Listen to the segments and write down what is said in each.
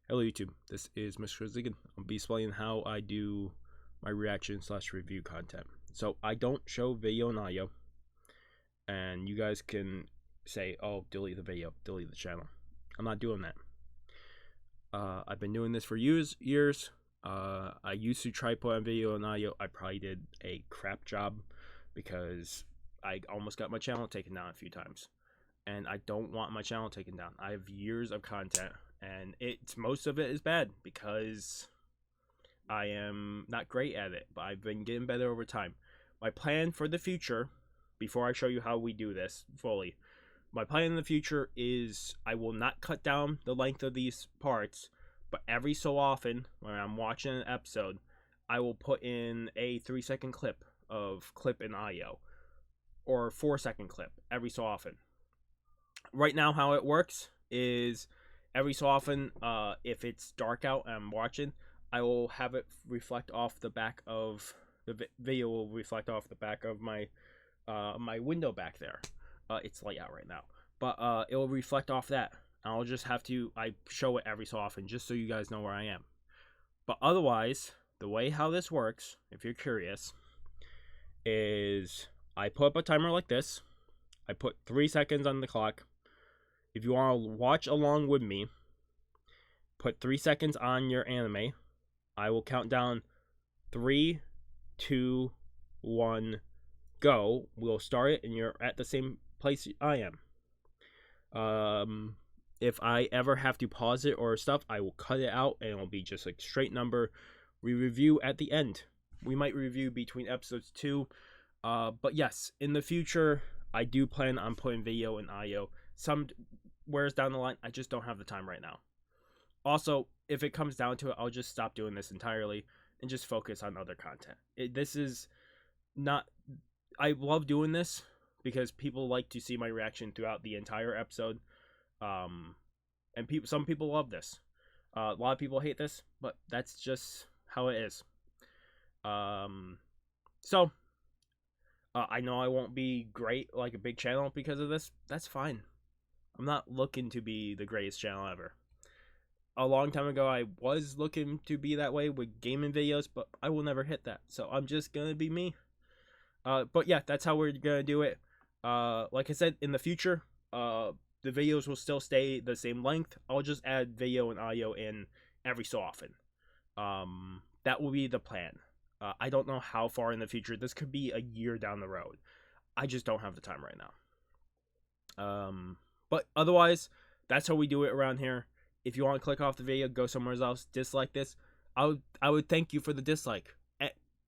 Hello YouTube, this is Mr. Ziggin. I'll be explaining how I do my reaction / review content. So I don't show video and audio, and you guys can say, oh, delete the video, delete the channel. I'm not doing that. I've been doing this for years. I used to try put on video and audio. I probably did a crap job because I almost got my channel taken down a few times, and I don't want my channel taken down. I have years of content, and most of it is bad because I am not great at it, but I've been getting better over time. My plan for the future, before I show you how we do this fully, my plan in the future is I will not cut down the length of these parts, but every so often when I'm watching an episode, I will put in a 3-second clip of clip in audio or 4-second clip every so often. Right now, how it works is every so often, if it's dark out and I'm watching, I will have it reflect off the back of the video. Will reflect off the back of my my window back there. It's light out right now, but it will reflect off that. I'll just have to show it every so often just so you guys know where I am. But otherwise, the way how this works, if you're curious, is I put up a timer like this. I put 3 seconds on the clock. If you want to watch along with me, put 3 seconds on your anime. I will count down 3, 2, 1, go. We'll start it, and you're at the same place I am. If I ever have to pause it or stuff, I will cut it out, and it'll be just a straight number. We review at the end. We might review between episodes too. But yes, in the future, I do plan on putting video and audio. Somewheres down the line, I just don't have the time right now. Also, if it comes down to it, I'll just stop doing this entirely and just focus on other content. This is not... I love doing this because people like to see my reaction throughout the entire episode. And some people love this. A lot of people hate this, but that's just how it is. I know I won't be great like a big channel because of this. That's fine. I'm not looking to be the greatest channel ever. A long time ago, I was looking to be that way with gaming videos, but I will never hit that. So I'm just gonna be me. But yeah, that's how we're gonna do it. Like I said, in the future, the videos will still stay the same length. I'll just add video and audio in every so often. That will be the plan. I don't know how far in the future. This could be a year down the road. I just don't have the time right now. But otherwise, that's how we do it around here. If you want to click off the video, go somewhere else, dislike this, I would thank you for the dislike.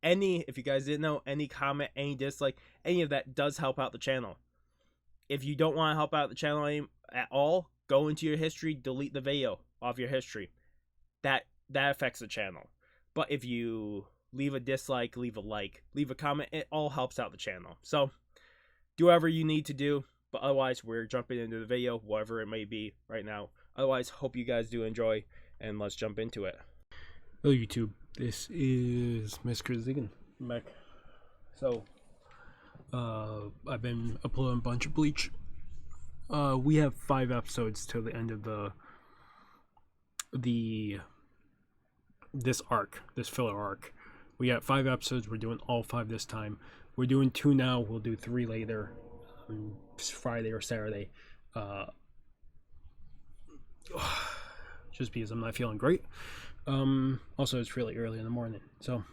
If you guys didn't know, any comment, any dislike, any of that does help out the channel. If you don't want to help out the channel at all, go into your history, delete the video off your history. That affects the channel. But if you leave a dislike, leave a like, leave a comment, it all helps out the channel. So do whatever you need to do. But otherwise, we're jumping into the video, whatever it may be right now. Otherwise, hope you guys do enjoy, and let's jump into it. Hello YouTube, this is Mr. Ziggin back. So I've been uploading a bunch of Bleach. We have 5 episodes till the end of this filler arc. We got 5 episodes. We're doing all 5 this time. We're doing 2 now. We'll do 3 later, Friday or Saturday. Just because I'm not feeling great. Also, it's really early in the morning, so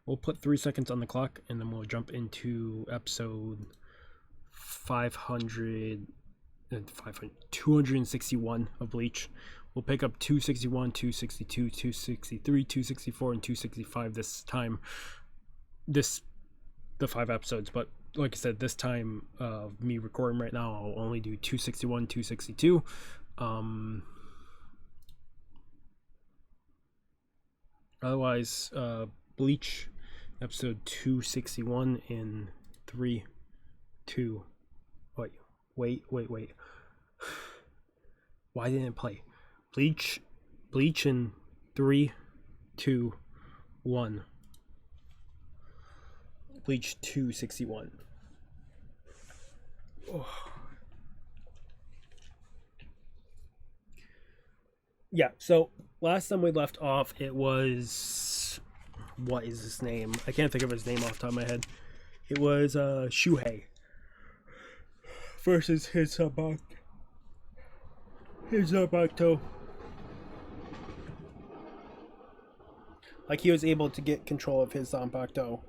we'll put 3 seconds on the clock, and then we'll jump into episode 261 of Bleach. We'll pick up 261, 262, 263, 264, and 265 this time. The 5 episodes, but like I said, this time me recording right now, I'll only do 261, 262. Otherwise, Bleach episode 261 in 3, 2. Wait. Why didn't it play? Bleach in 3, 2, 1. Bleach 261. Oh. Yeah, so last time we left off, it was, what is his name? I can't think of his name off the top of my head. It was Shuhei versus his Zabato. Like, he was able to get control of his Zanpakuto.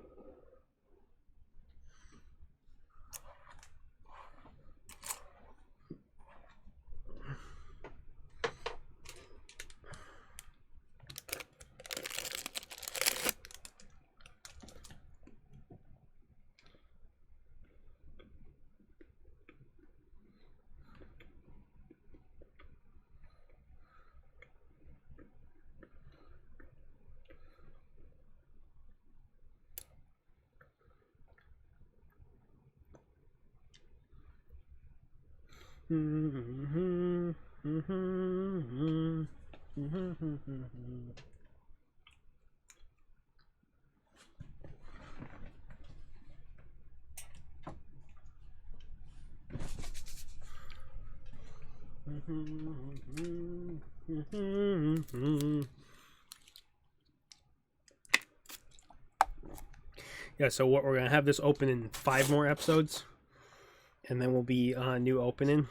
Yeah, so what we're gonna have this open in 5 more episodes, and then we'll be on a new opening.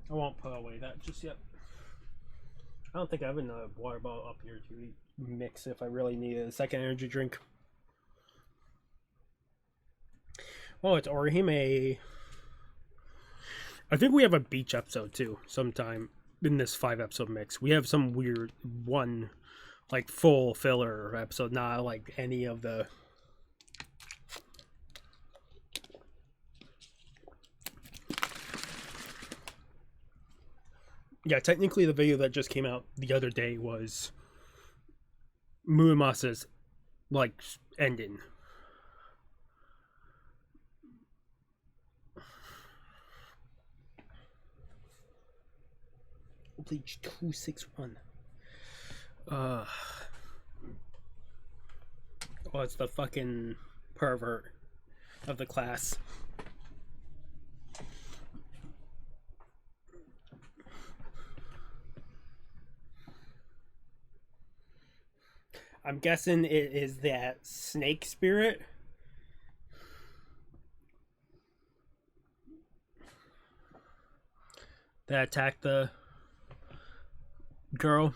I won't put away that just yet. I don't think I have another water bottle up here to mix if I really need a second energy drink. Oh, it's Orihime. I think we have a beach episode too, sometime in this 5-episode mix. We have some weird one, like, full filler episode, not like any of the... Yeah, technically the video that just came out the other day was Muramasa's, like, ending. Bleach 261. Oh, it's the fucking pervert of the class. I'm guessing it is that snake spirit. That attacked the girl.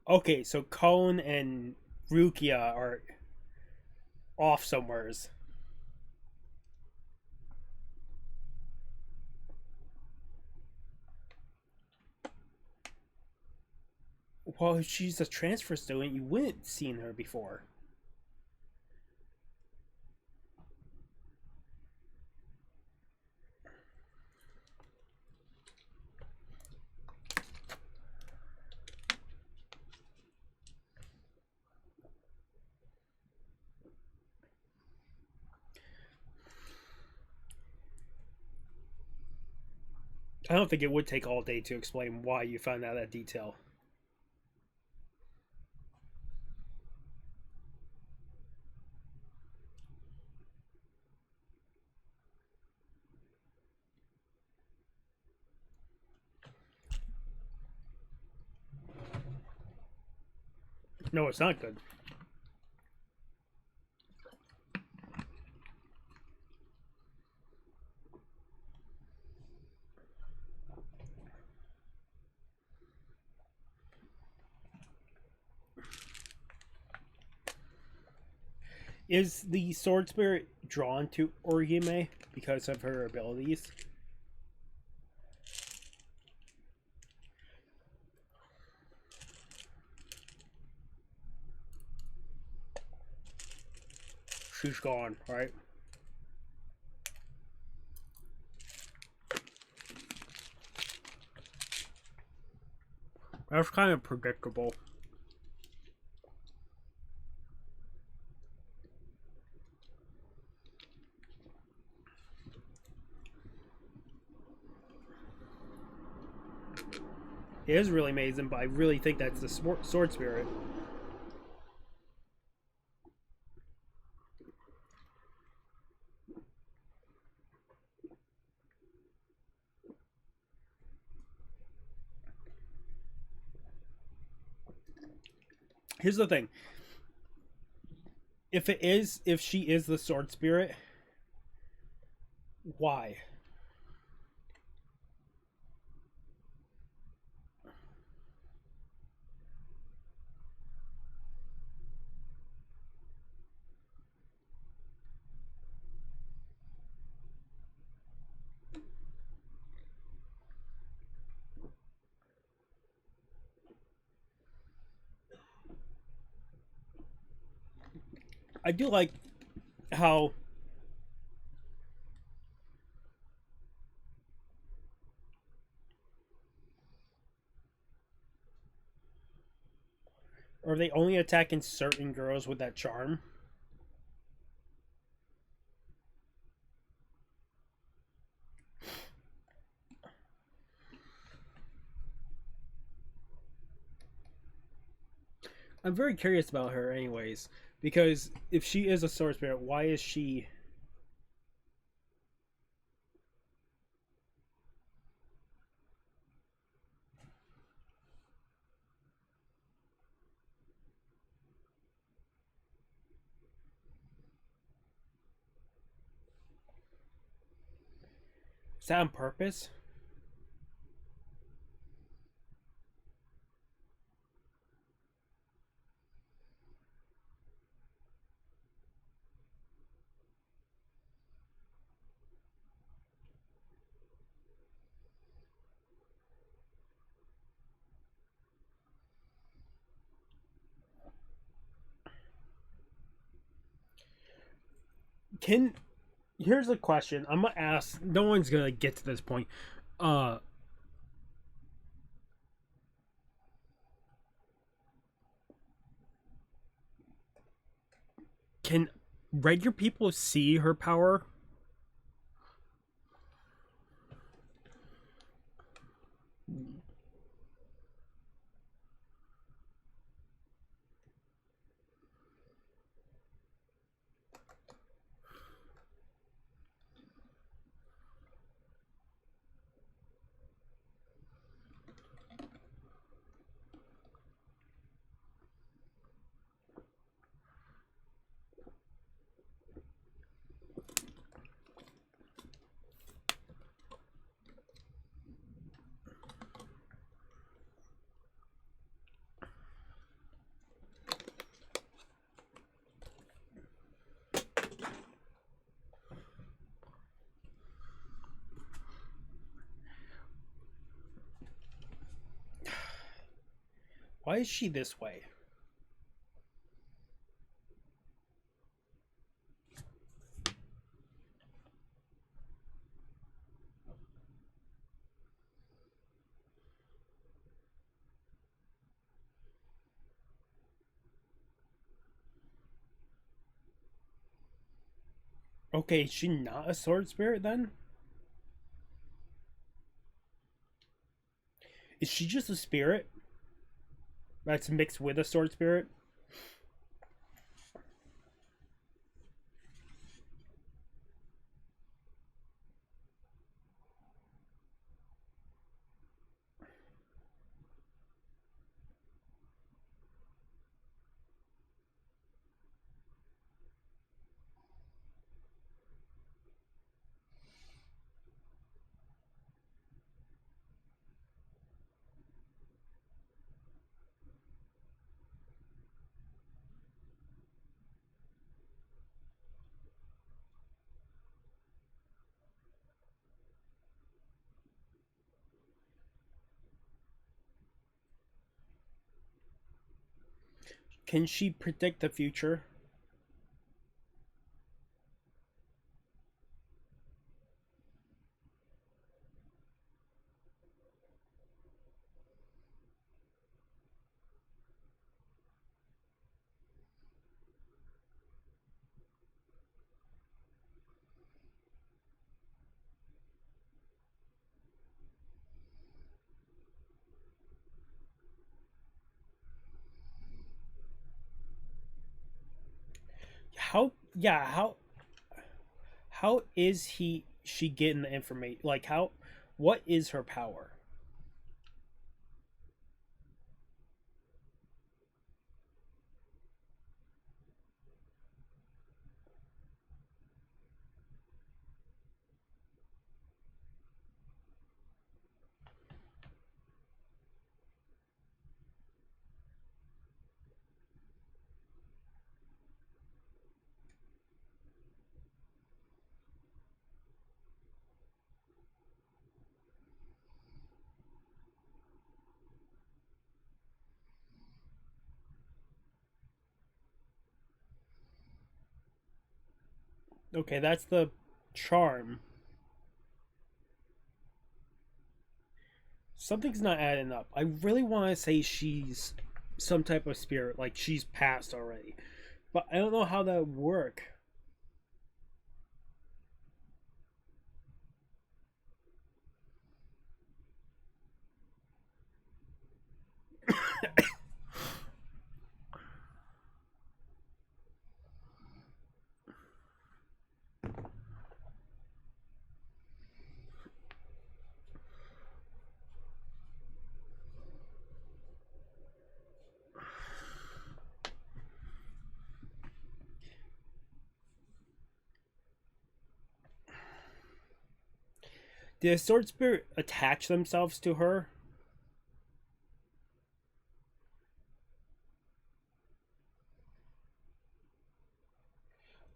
Okay, so Cone and Rukia are off somewheres. Well, if she's a transfer student, you wouldn't seen her before. I don't think it would take all day to explain why you found out that detail. No, it's not good. Is the sword spirit drawn to Orihime because of her abilities? she's gone, right? That's kind of predictable. It is really amazing, but I really think that's the sword spirit. Here's the thing. If she is the sword spirit, why? I do like how are they only attacking certain girls with that charm? I'm very curious about her, anyways, because if she is a sword spirit, why is she? Is that on purpose? Can Here's a question. I'm gonna ask. No one's gonna get to this point. Uh, can regular people see her power? Why is she this way? Okay, is she not a sword spirit then? Is she just a spirit that's mixed with a sword spirit? Can she predict the future? how yeah how is she getting the information? Like how what is her power? Okay, that's the charm. Something's not adding up. I really want to say she's some type of spirit, like she's passed already, but I don't know how that would work. Did the sword spirit attach themselves to her?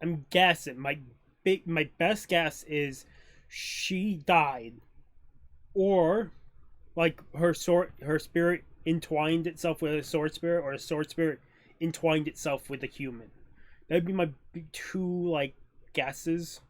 I'm guessing. My best guess is she died, or like her spirit entwined itself with a sword spirit, or a sword spirit entwined itself with a human. That'd be my two like guesses.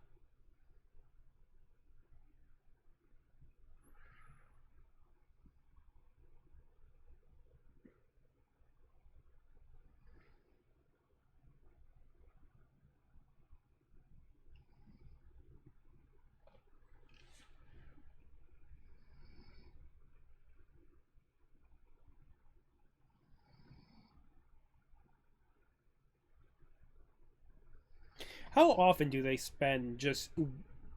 How often do they spend just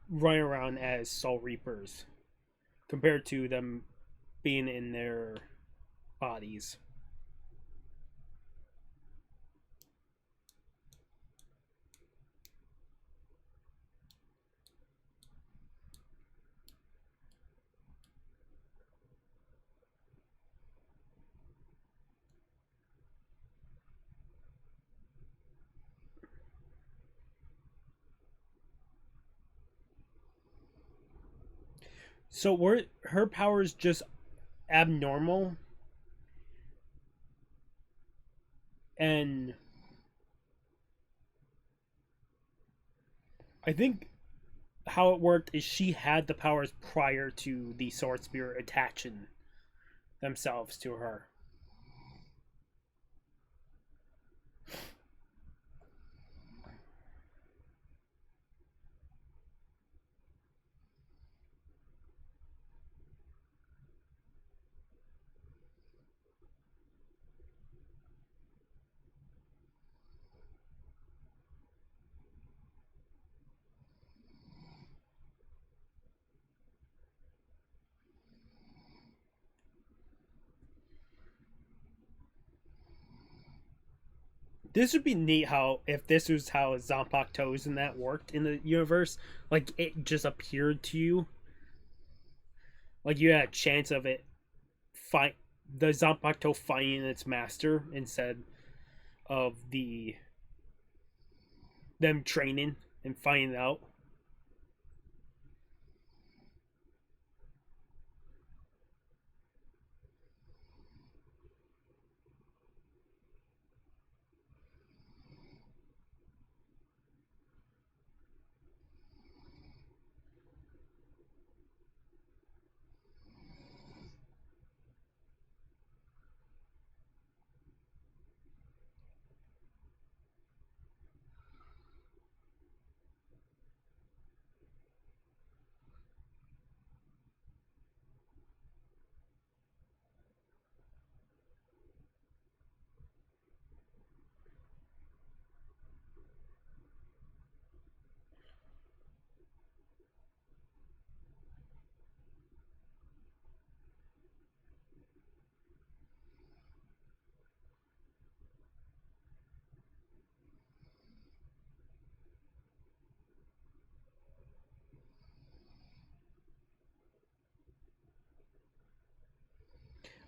running around as Soul Reapers compared to them being in their bodies? So were her powers just abnormal, and I think how it worked is she had the powers prior to the sword spirit attaching themselves to her. This would be neat how if this was how Zanpakuto's and that worked in the universe, like it just appeared to you, like you had a chance of it fight the Zanpakuto finding its master instead of the them training and finding out.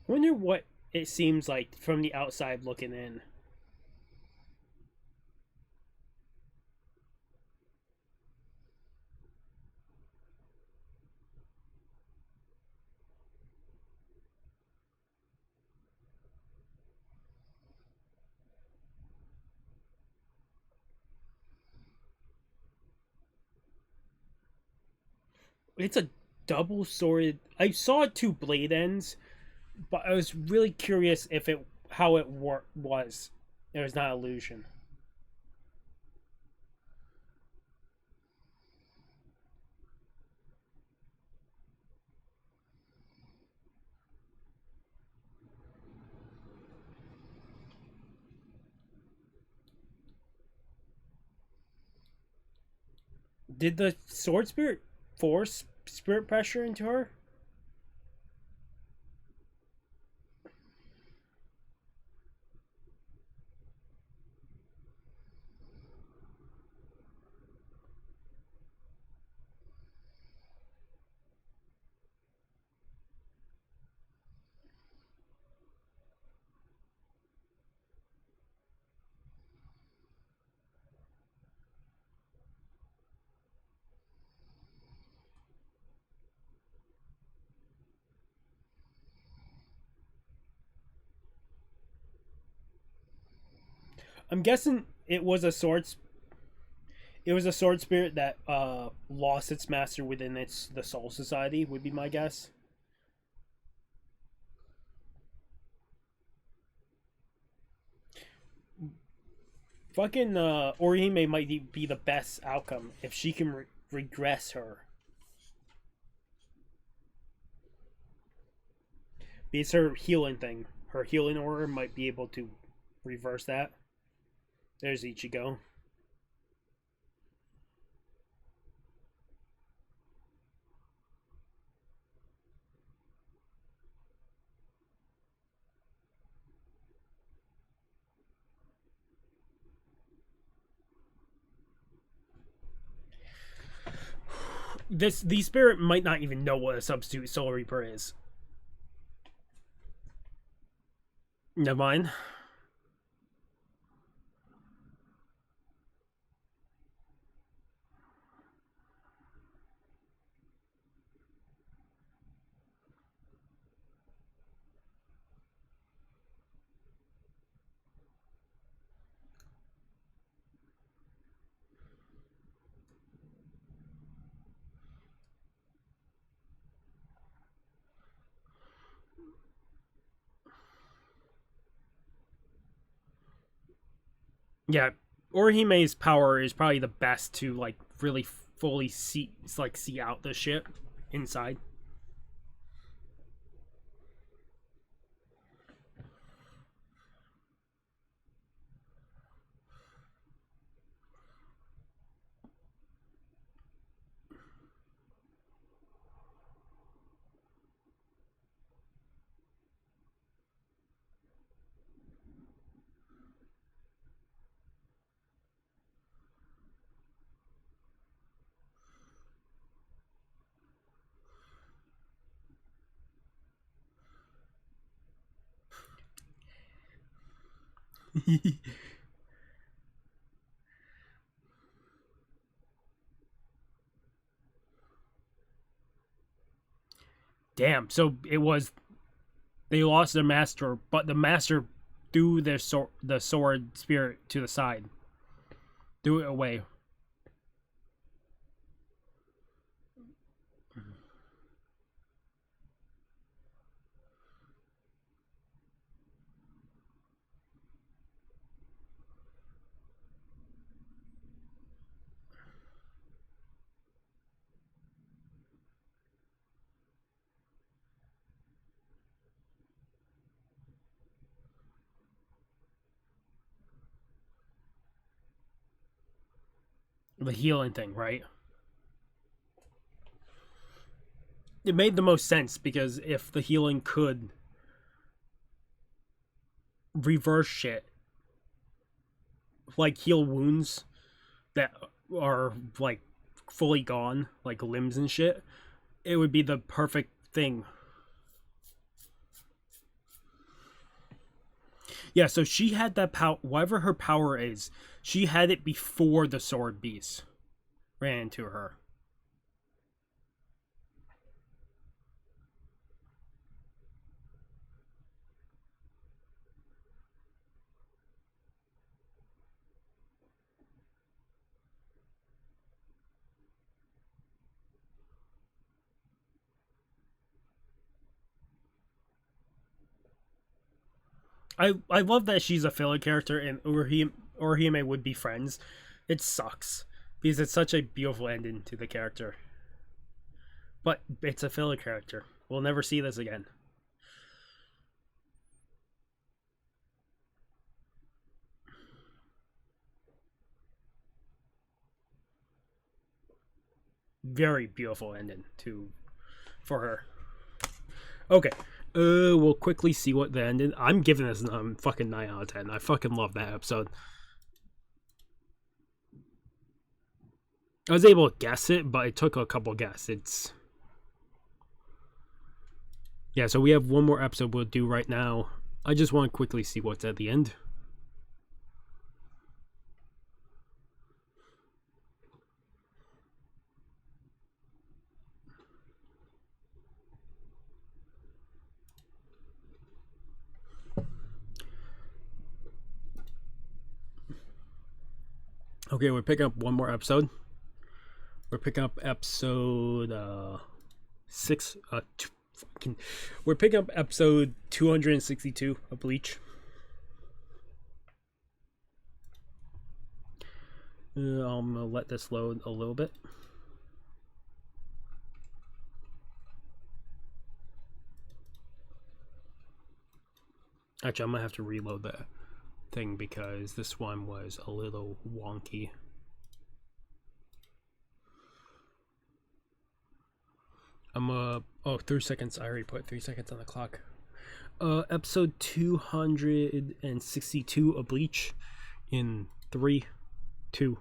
Wonder what it seems like from the outside looking in. It's a double sword. I saw two blade ends, but I was really curious if it how it was. It was not illusion. Did the sword spirit force spirit pressure into her? I'm guessing it was a sword spirit that lost its master within the Soul Society. Would be my guess. Fucking Orihime might be the best outcome if she can regress her. It's her healing thing. Her healing aura might be able to reverse that. There's Ichigo. The spirit might not even know what a substitute Soul Reaper is. Never mind. Yeah, Orihime's power is probably the best to like really fully see out the shit inside. Damn. So it was they lost their master, but the master threw the sword spirit to the side, threw it away. The healing thing, right? It made the most sense because if the healing could reverse shit, like heal wounds that are like fully gone, like limbs and shit, it would be the perfect thing. Yeah, so she had that power. Whatever her power is, she had it before the sword beast ran into her. I love that she's a filler character and Orihime would be friends. It sucks because it's such a beautiful ending to the character. But it's a filler character. We'll never see this again. Very beautiful ending for her. Okay. We'll quickly see what the ending. I'm giving this fucking 9 out of 10. I fucking love that episode. I was able to guess it, but it took a couple guesses. Yeah, so we have one more episode we'll do right now. I just want to quickly see what's at the end. Okay, we're picking up one more episode. We're picking up episode 6. We're picking up episode 262 of Bleach. I'm gonna let this load a little bit. Actually, I'm gonna have to reload that thing because this one was a little wonky. I'm 3 seconds. I already put 3 seconds on the clock. Episode 262 of Bleach in 3, 2,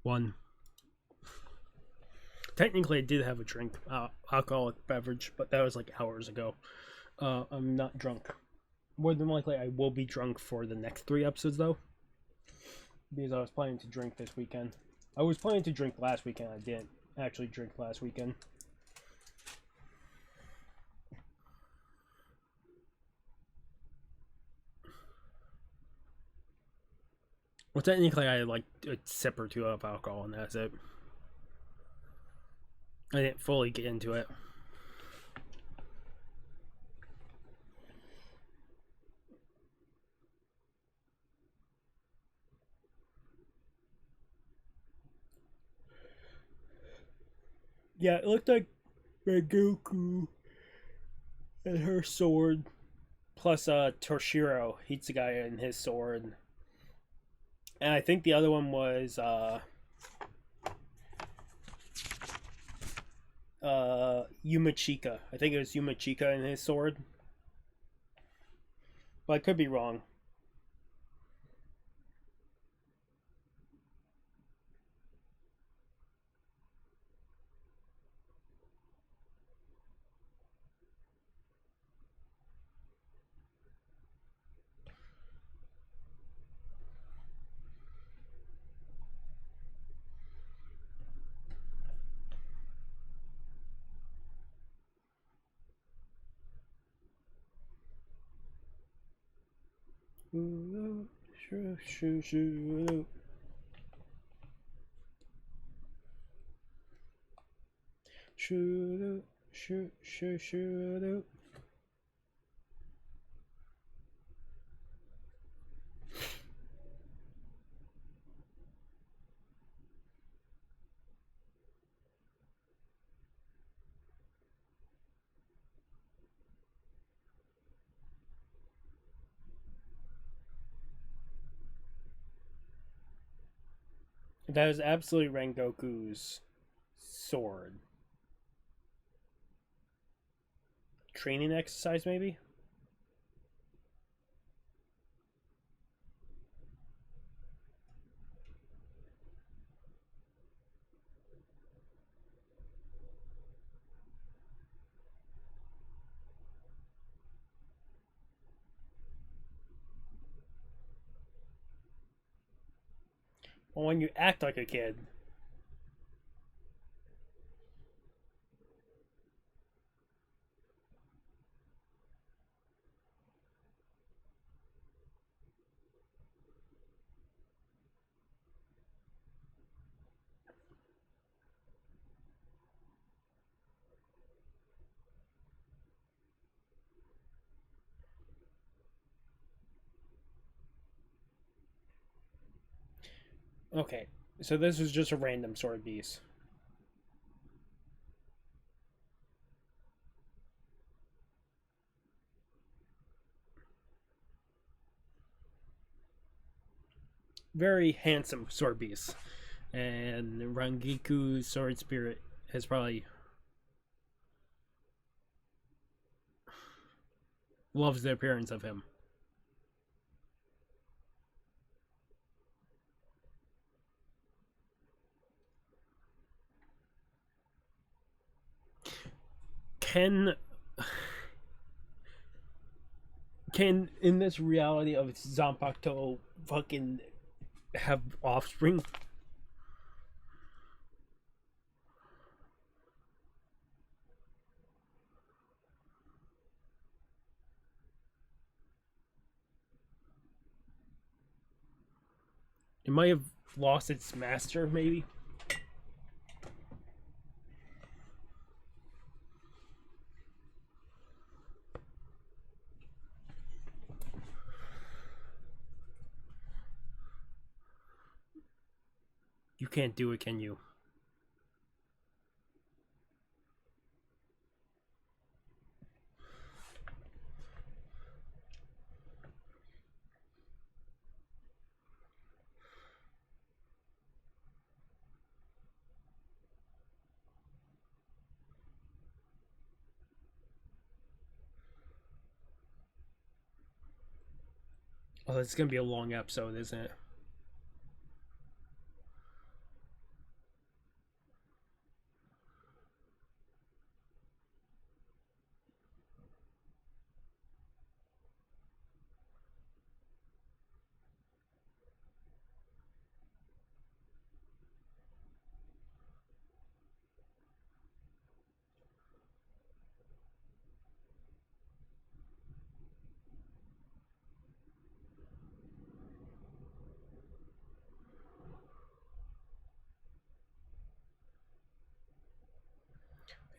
1. Technically, I did have a drink, alcoholic beverage, but that was like hours ago. I'm not drunk. More than likely, I will be drunk for the next 3 episodes, though. Because I was planning to drink this weekend. I was planning to drink last weekend. I didn't actually drink last weekend. Well, technically, I like a sip or 2 of alcohol, and that's it. I didn't fully get into it. Yeah, it looked like Rengoku and her sword, plus Toshiro Hitsugaya and his sword. And I think the other one was Yumachika. I think it was Yumachika and his sword. But I could be wrong. That is absolutely Rengoku's sword. Training exercise, maybe? Or when you act like a kid. Okay, so this was just a random sword piece. Very handsome sword piece. And Rangiku's sword spirit has probably loves the appearance of him. Can in this reality of Zanpakuto fucking have offspring? It might have lost its master, maybe. You can't do it, can you? Oh, it's gonna be a long episode, isn't it?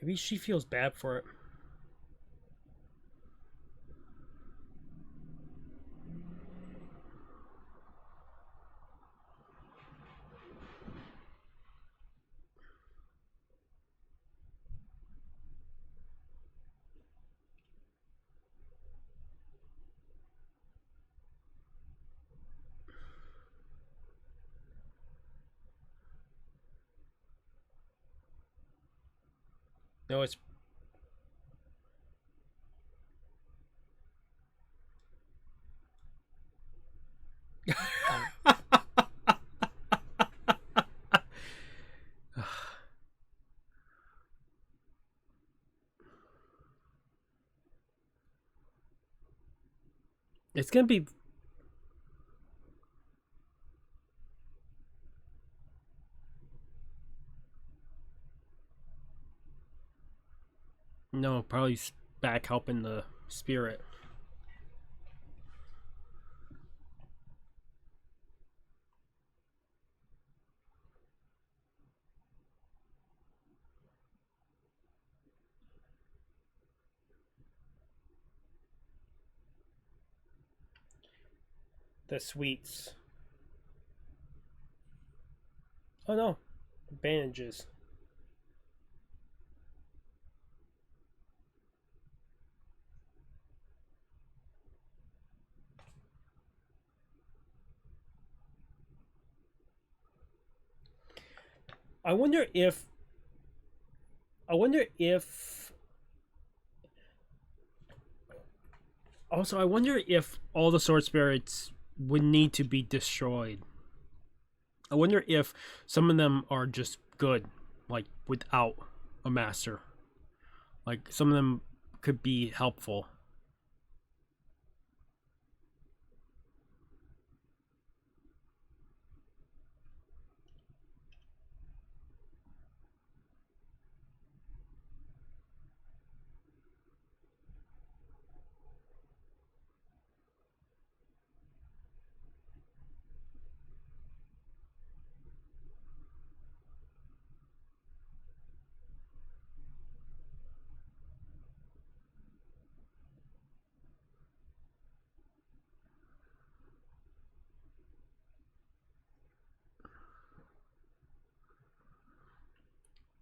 Maybe she feels bad for it. No, it's it's gonna be. No, probably back helping the spirit. The sweets. Oh no, bandages. I wonder if. I wonder if. Also, I wonder if all the sword spirits would need to be destroyed. I wonder if some of them are just good, like without a master. Like some of them could be helpful.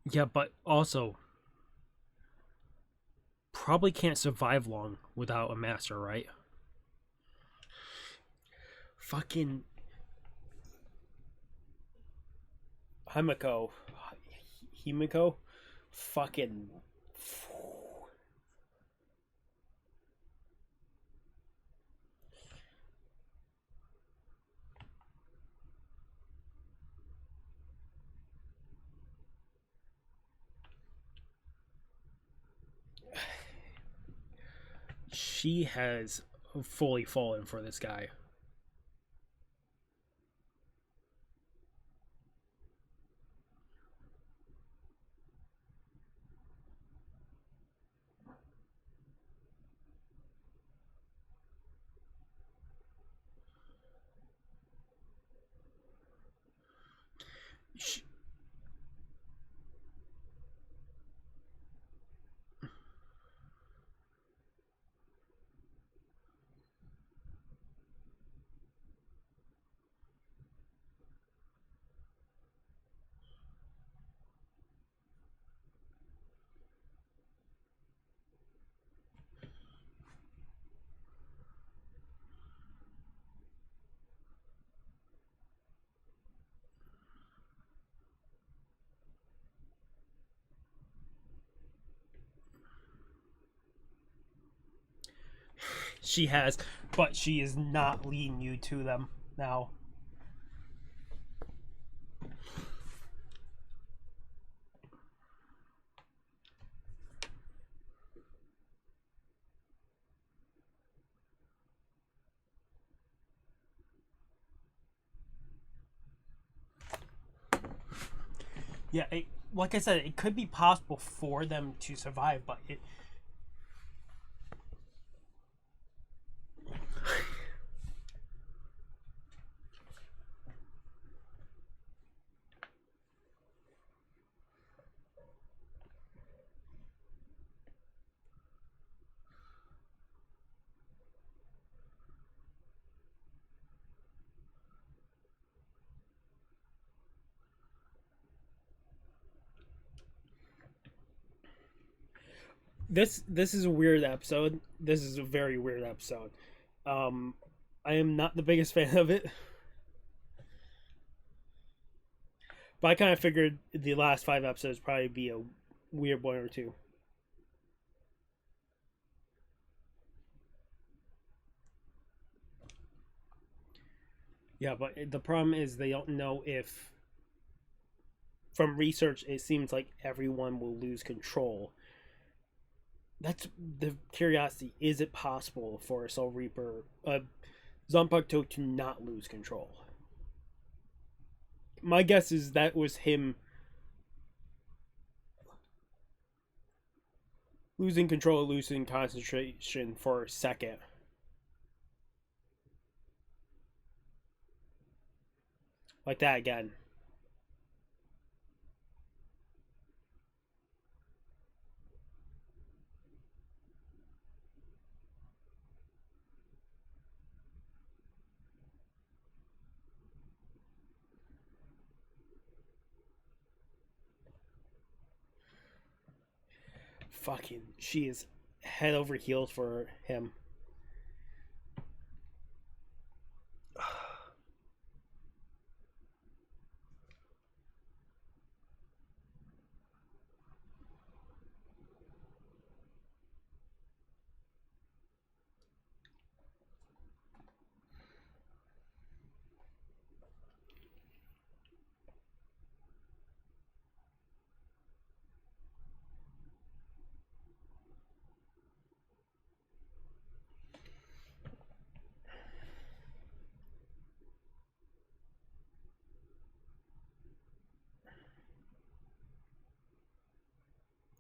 Yeah, but also probably can't survive long without a master, right? Fucking Haineko. Himiko? Fucking. She has fully fallen for this guy. She, she has, but she is not leading you to them now. Yeah, like I said, it could be possible for them to survive, but it. This is a weird episode. This is a very weird episode. Um, I am not the biggest fan of it, but I kind of figured the last 5 episodes probably be a weird one or two. Yeah, but the problem is they don't know if. From research, it seems like everyone will lose control. That's the curiosity. Is it possible for a Soul Reaper, Zanpakuto, to not lose control? My guess is that was him losing control, losing concentration for a second. Like that again. Fucking, she is head over heels for him.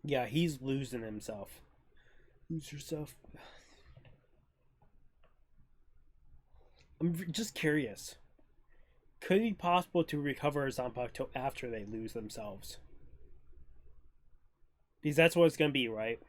Yeah, he's losing himself. Lose yourself. I'm just curious. Could it be possible to recover a Zanpakuto after they lose themselves? Because that's what it's going to be, right?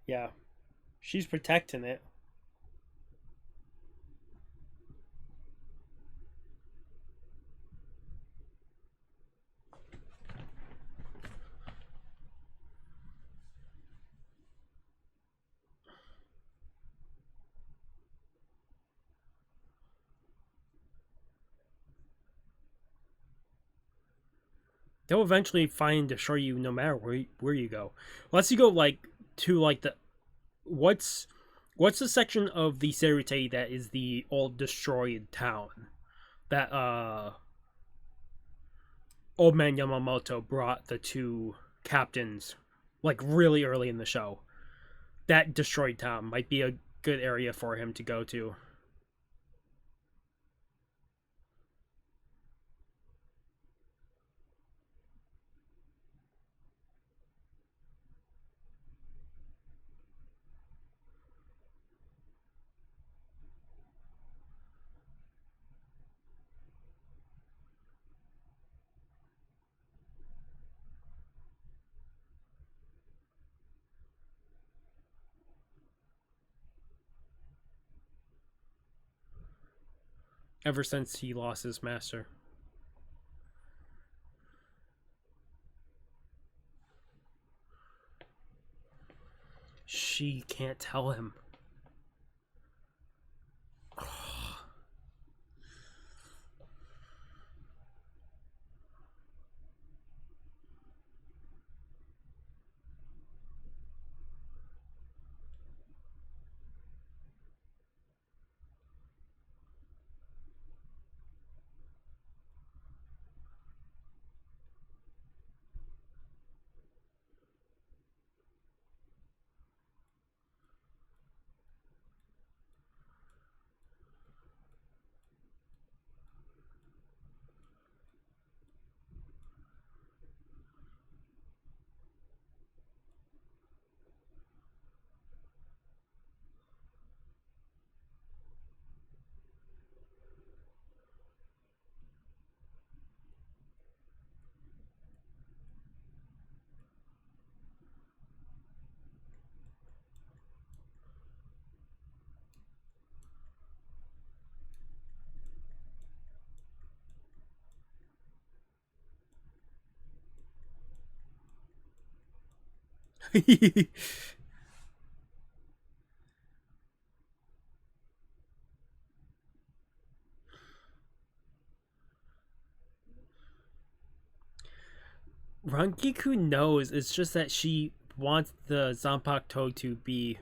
Yeah, she's protecting it. They'll eventually find and destroy you no matter where you go. Unless you go like to like the what's the section of the Serite that is the old destroyed town that old man Yamamoto brought the two captains like really early in the show. That destroyed town might be a good area for him to go to. Ever since he lost his master. She can't tell him. Rangiku knows. It's just that she wants the Zanpakuto to be.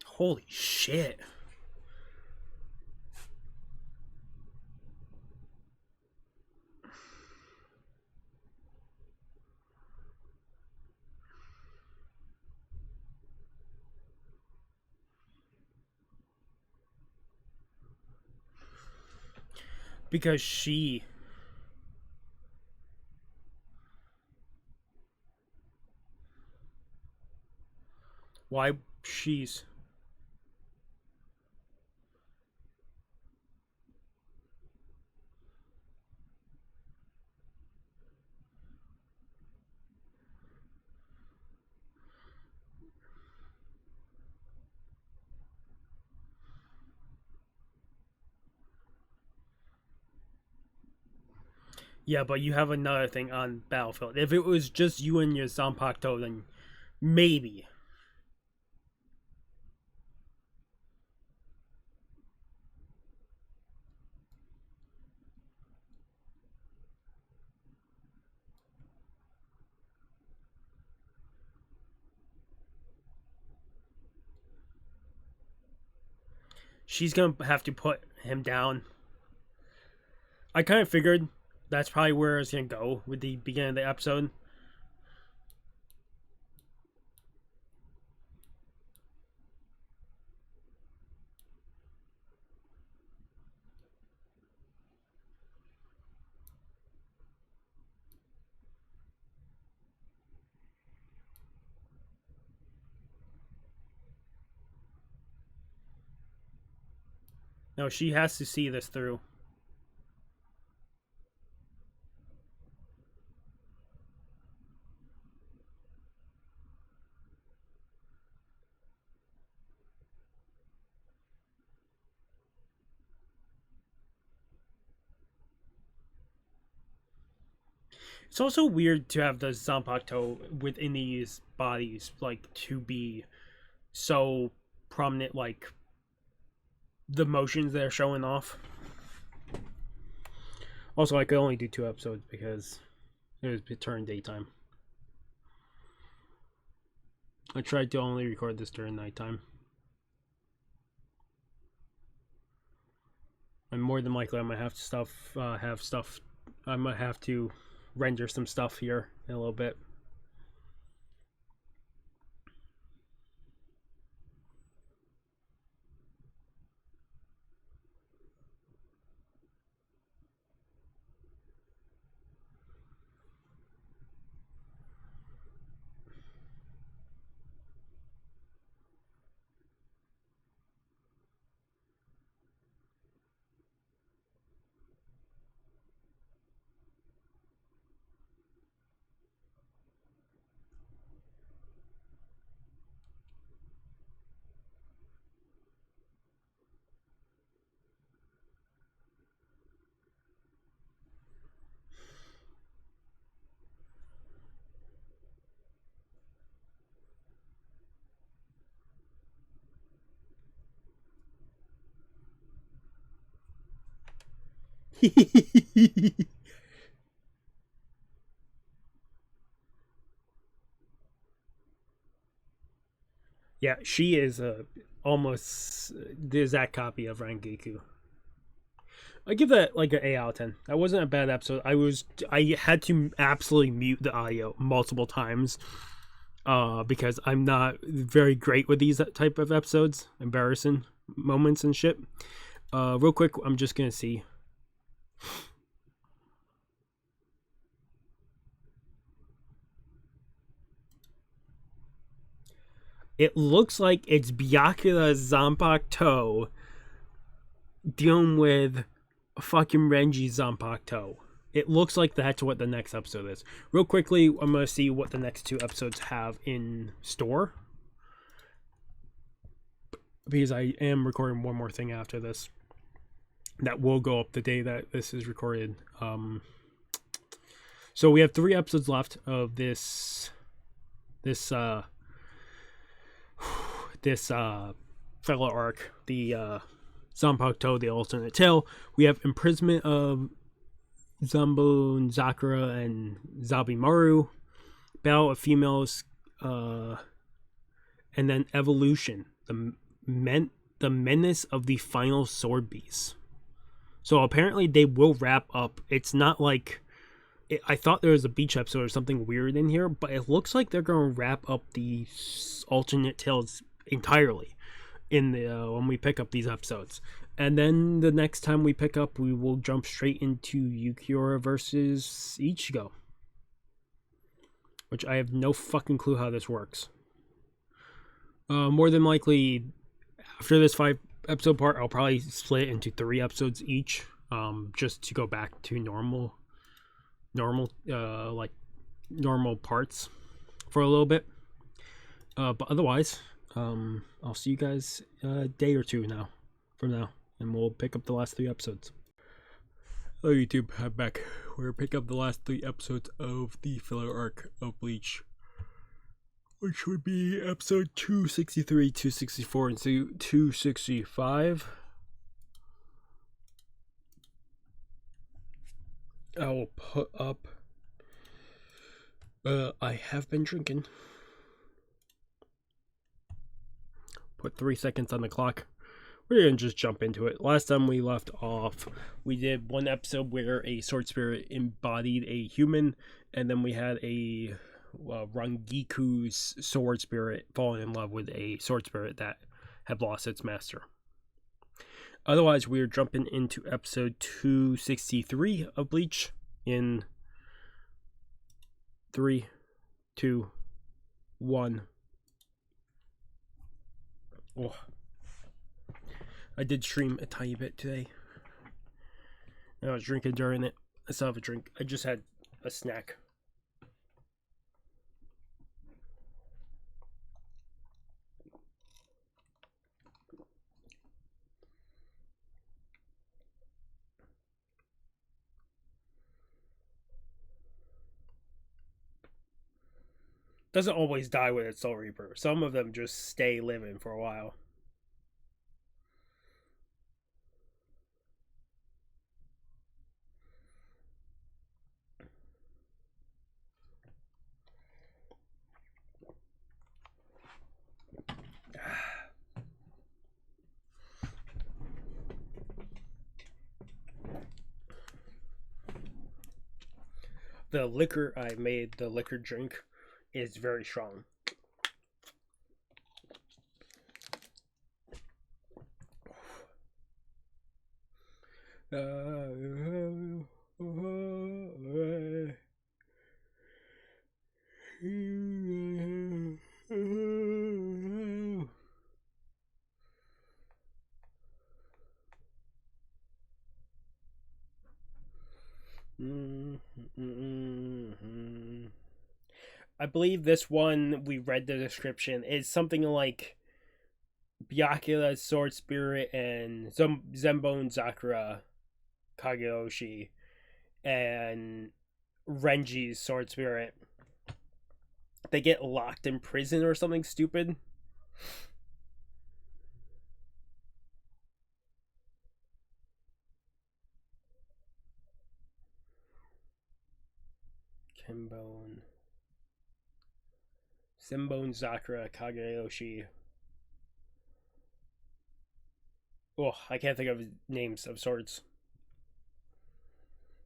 Holy shit. Because she. Why she's. Yeah, but you have another thing on Battlefield. If it was just you and your Zanpakuto, then maybe. She's gonna have to put him down. I kind of figured that's probably where it's gonna go with the beginning of the episode. No, she has to see this through. It's also weird to have the Zanpakuto within these bodies, like, to be so prominent, like, the motions they're showing off. Also, I could only do 2 episodes because it turned daytime. I tried to only record this during nighttime. And more than likely, I might have to I might have to render some stuff here in a little bit. Yeah, she is almost the exact copy of Rangiku. I give that like an 8 out of 10. That wasn't a bad episode. I had to absolutely mute the audio multiple times because I'm not very great with these type of episodes, embarrassing moments and shit. Real quick, I'm just gonna see. It looks like it's Byakuya Zanpakuto dealing with fucking Renji Zanpakuto. It looks like that's what the next episode is. Real quickly, I'm going to see what the next 2 episodes have in store. Because I am recording one more thing after this. That will go up the day that this is recorded. So we have 3 episodes left of this fellow arc. The Zanpakuto, the alternate tale. We have Imprisonment of Senbonzakura and Zabimaru, Battle of Females, and then Evolution, the Menace of the Final Sword Beast. So apparently they will wrap up. It's not like I thought there was a Bleach episode or something weird in here, but it looks like they're going to wrap up the alternate tales entirely in the when we pick up these episodes. And then the next time we pick up, we will jump straight into Yukiura versus Ichigo, which I have no fucking clue how this works. More than likely, after this 5 episode part, I'll probably split it into 3 episodes each, just to go back to normal parts for a little bit. But otherwise, I'll see you guys a day or 2 from now, and we'll pick up the last 3 episodes. Hello YouTube, I'm back. We're picking up the last 3 episodes of the filler arc of Bleach, which would be episode 263, 264, and 265. I will put up, I have been drinking. Put 3 seconds on the clock. We're gonna just jump into it. Last time we left off, we did one episode where a sword spirit embodied a human, and then we had a Rangiku's sword spirit falling in love with a sword spirit that had lost its master. Otherwise, we're jumping into episode 263 of Bleach in 3, 2, 1. Oh. I did stream a tiny bit today. I was drinking during it. I still have a drink. I just had a snack. Doesn't always die with its Soul Reaper. Some of them just stay living for a while. The liquor I made, the liquor drink, is very strong. I believe this one, we read the description, is something like Byakuya's sword spirit and Senbonzakura Kageyoshi and Renji's sword spirit. They get locked in prison or something stupid. Senbonzakura Kageyoshi. Oh, I can't think of names of swords.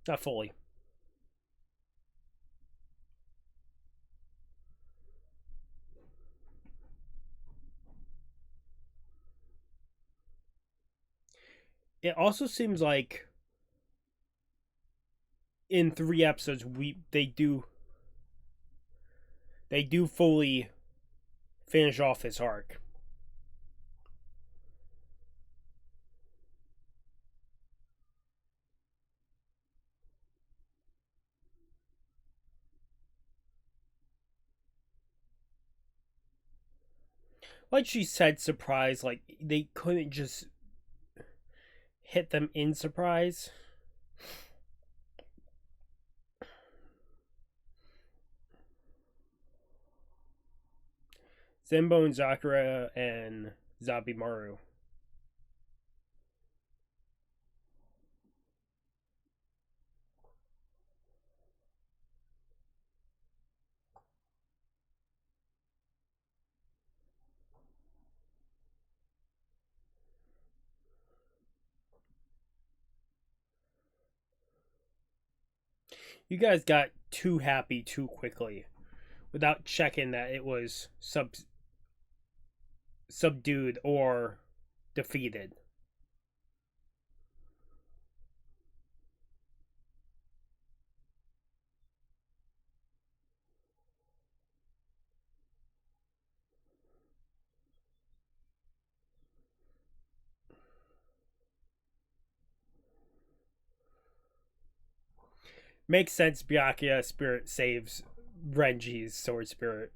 Not fully. It also seems like in 3 episodes they do fully finish off this arc. Like she said, surprise, like they couldn't just hit them in surprise. Senbonzakura and Zabimaru. You guys got too happy too quickly without checking that it was subdued or defeated. Makes sense. Byakuya spirit saves Renji's sword spirit.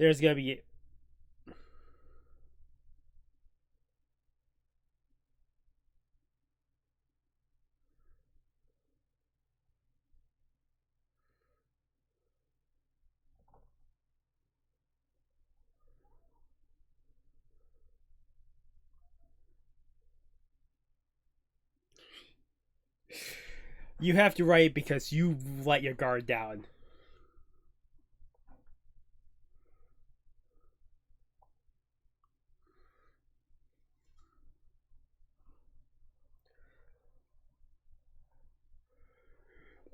There's gonna be. You have to write because you let your guard down.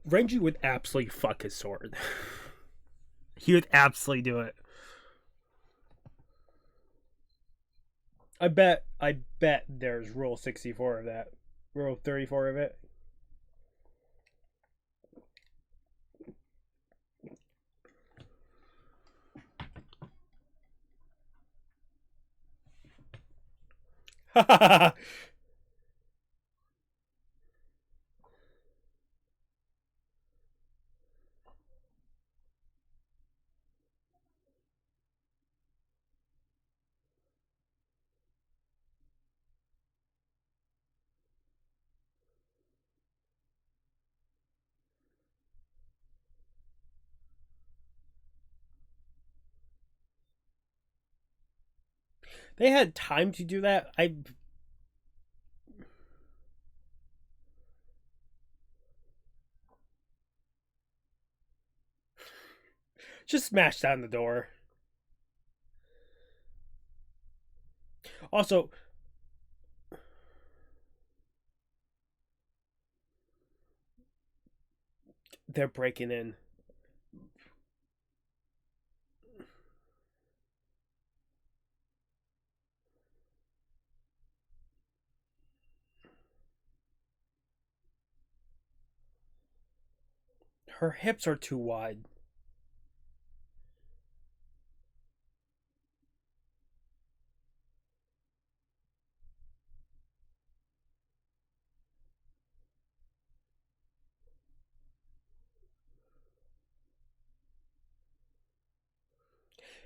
Renji would absolutely fuck his sword. He would absolutely do it. I bet there's rule 64 of that. Rule 34 of it. They had time to do that. I just smash down the door. Also, they're breaking in. Her hips are too wide.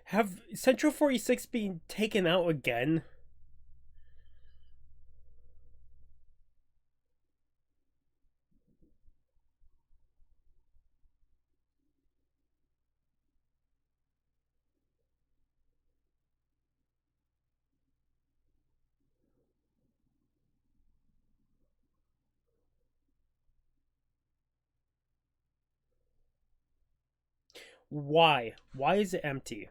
Have Central 46 been taken out again? Why? Why is it empty?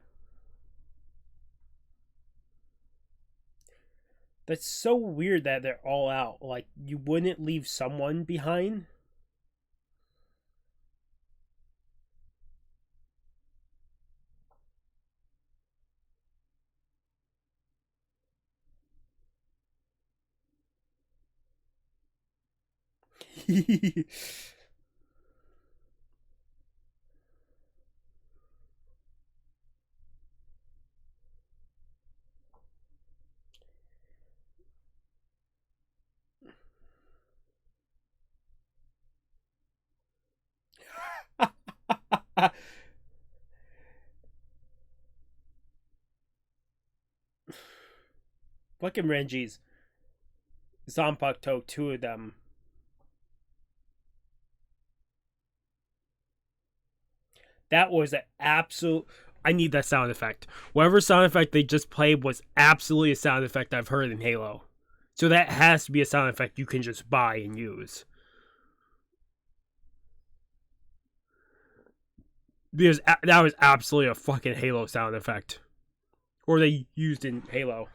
That's so weird that they're all out. Like, you wouldn't leave someone behind? Fucking Renji's. Zanpakuto, two of them. That was an absolute. I need that sound effect. Whatever sound effect they just played was absolutely a sound effect I've heard in Halo. So that has to be a sound effect you can just buy and use. Because that was absolutely a fucking Halo sound effect. Or they used in Halo.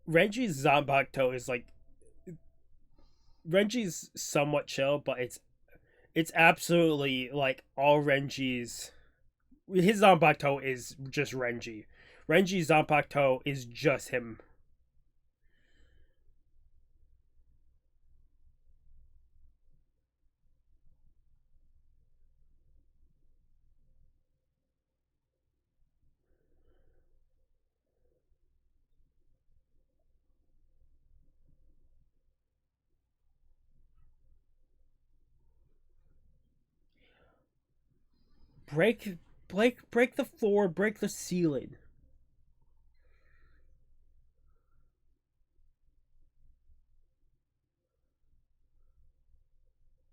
Renji's Zanpakuto is like. Renji's somewhat chill, but it's It's absolutely like all Renji's. His Zanpakuto is just Renji. Renji's Zanpakuto is just him. Break the floor, break the ceiling.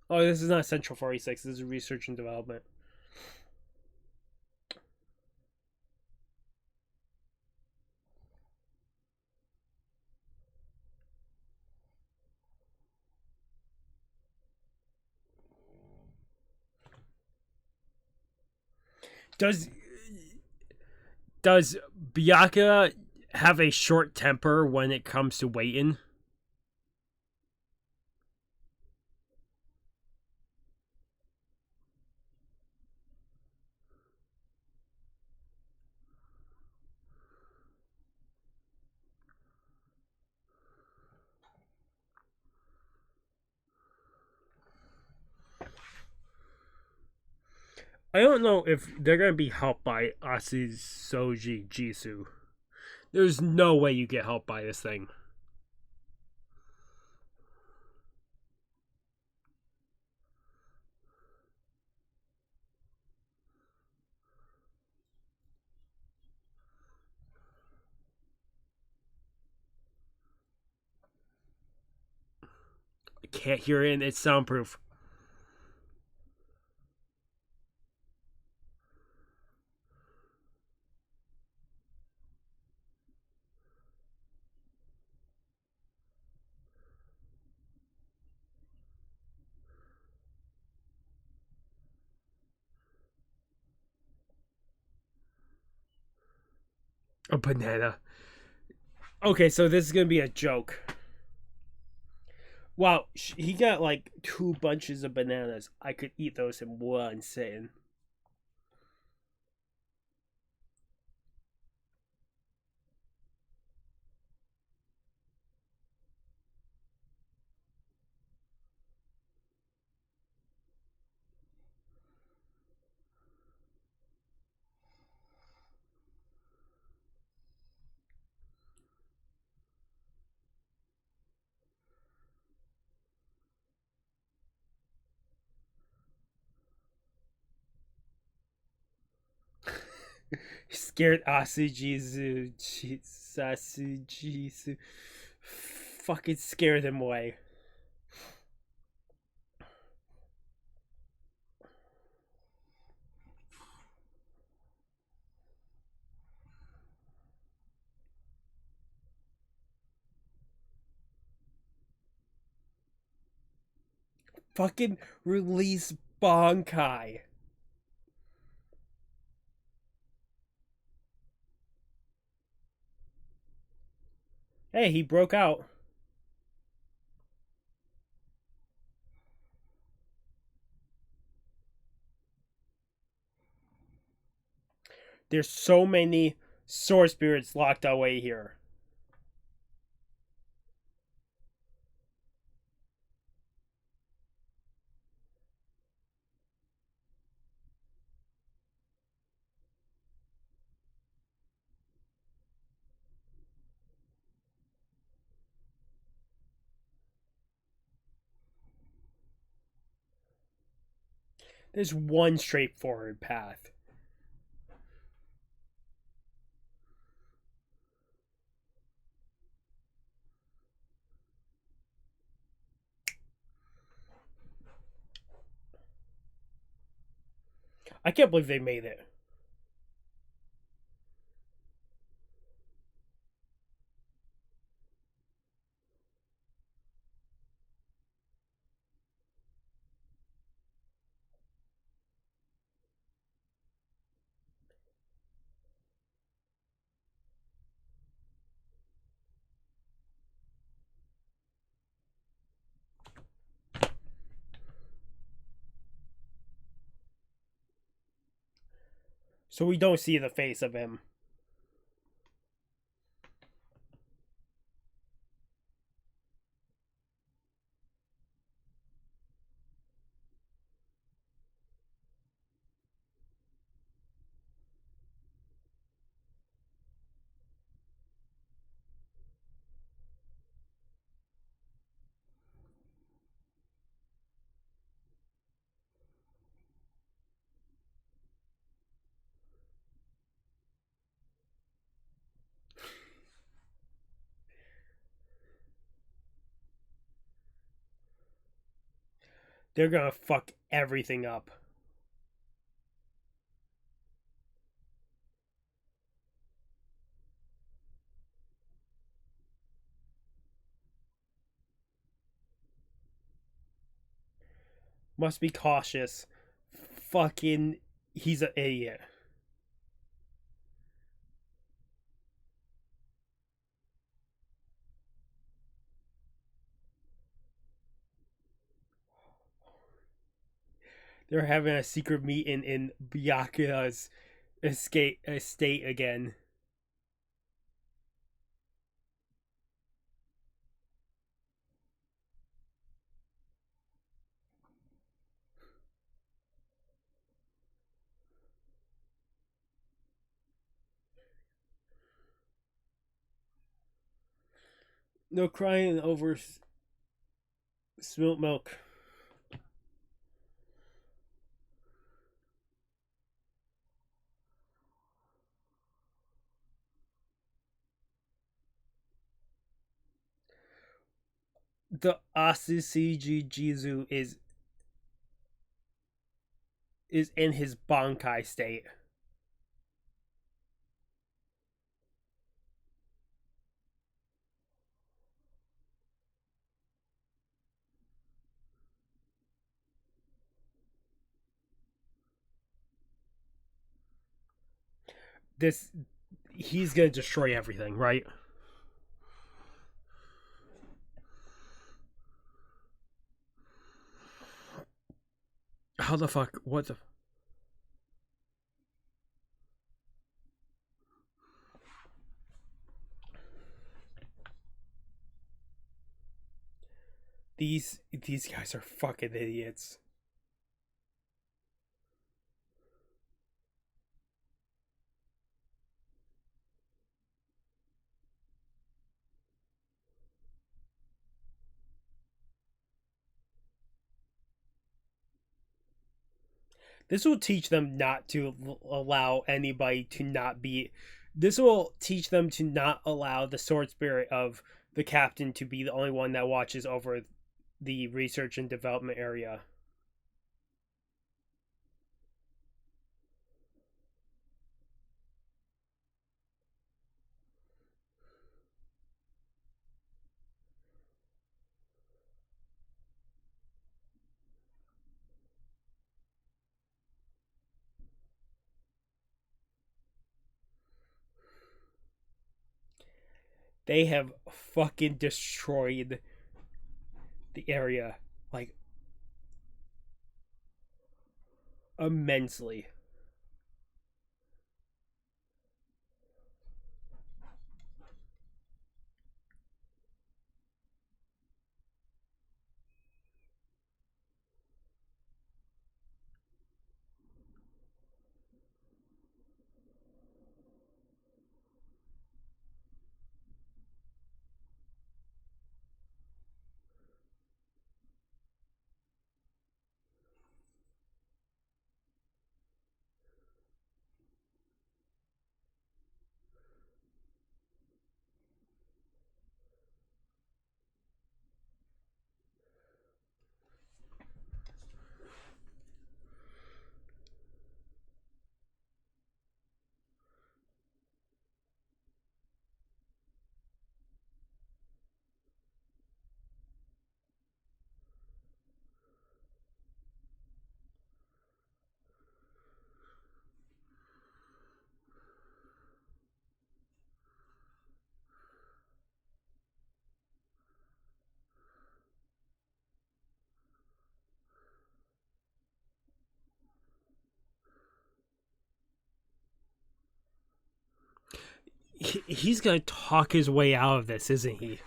Oh, this is not Central 46. This is research and development. Does does Byakuya have a short temper when it comes to waiting? I don't know if they're gonna be helped by Asusoji Jisoo. There's no way you get helped by this thing. I can't hear it and it's soundproof. A banana. Okay, so this is gonna be a joke. Wow, he got like 2 bunches of bananas. I could eat those in one sitting. Scared Asujizu. Asujizu. Fucking scared him away. Fucking release Bonkai. Hey, he broke out. There's so many sword spirits locked away here. There's one straightforward path. I can't believe they made it. So we don't see the face of him. They're gonna fuck everything up. Must be cautious. Fucking, he's an idiot. They're having a secret meeting in Byakuya's estate again. No crying over spilt milk. The Asushiji Jizu is in his Bankai state. This, he's gonna destroy everything, right? How the fuck? What the? These guys are fucking idiots. This will teach them not to allow anybody to not be. This will teach them to not allow the sword spirit of the captain to be the only one that watches over the research and development area. They have fucking destroyed the area, like, immensely. he's gonna talk his way out of this, isn't he?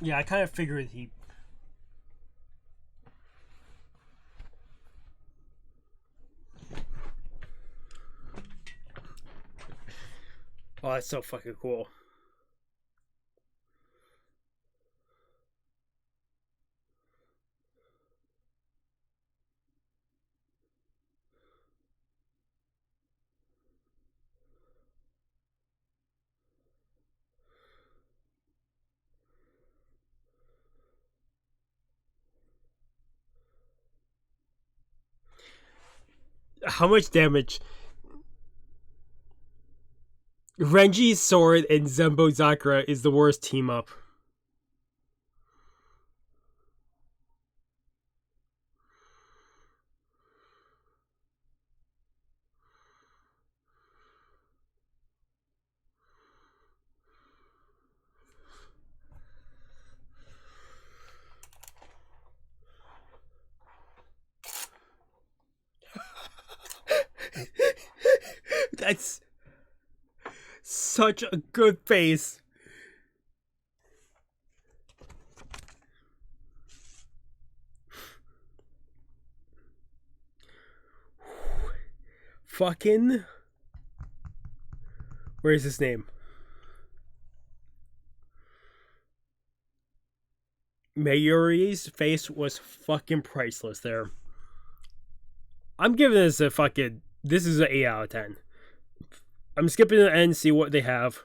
Yeah, I kind of figured he. Oh, that's so fucking cool. How much damage? Renji's sword and Senbonzakura is the worst team up. That's such a good face. Fucking. Where's his name? Mayuri's face was fucking priceless there. I'm giving this a fucking. This is an 8 out of 10. I'm skipping to the end, see what they have.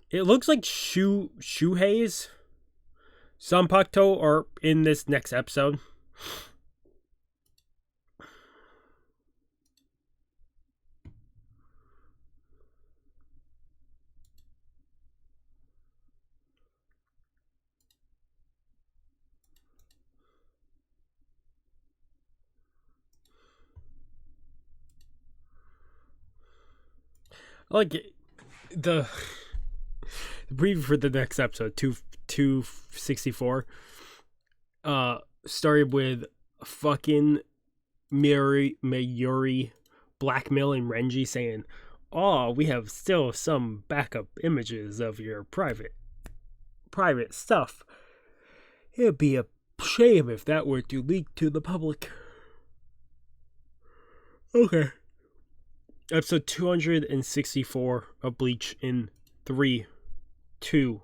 It looks like Shuhei's Zanpakuto are in this next episode. I like it. The preview for the next episode, 264, started with fucking Mayuri blackmailing Renji, saying, "Oh, we have still some backup images of your private stuff. It'd be a shame if that were to leak to the public." Okay. Episode 264 of Bleach in 3, 2,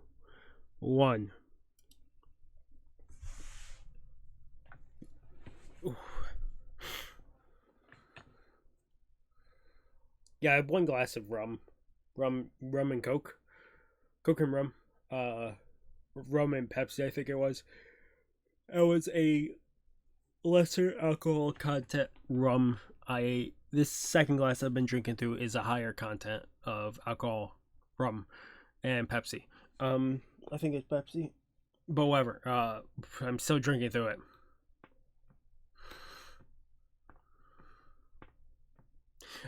1. Ooh. Yeah, I have one glass of rum and Coke and rum, rum and Pepsi, I think it was. It was a lesser alcohol content rum. This second glass I've been drinking through is a higher content of alcohol, rum, and Pepsi. I think it's Pepsi, but whatever. I'm still drinking through it.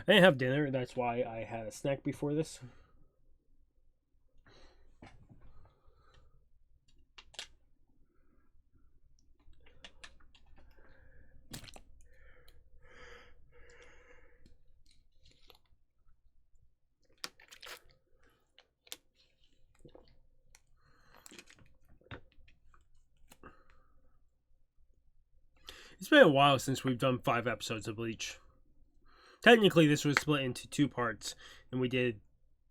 I didn't have dinner. That's why I had a snack before this. It's been a while since we've done 5 episodes of Bleach. Technically, this was split into 2 parts, and we did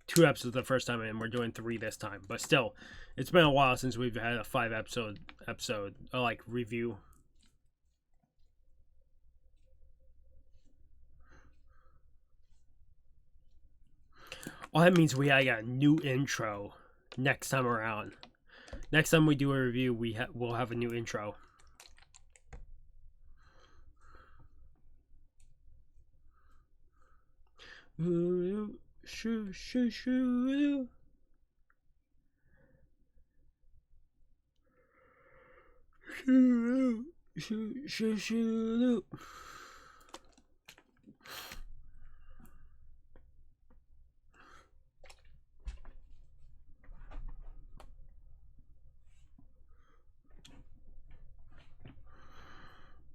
2 episodes the first time, and we're doing 3 this time. But still, it's been a while since we've had a 5 episode like review. Oh, that means we got a new intro next time around. Next time we do a review, we'll have a new intro. Shoo, shoo, shoo. Shoo, shoo, shoo, shoo.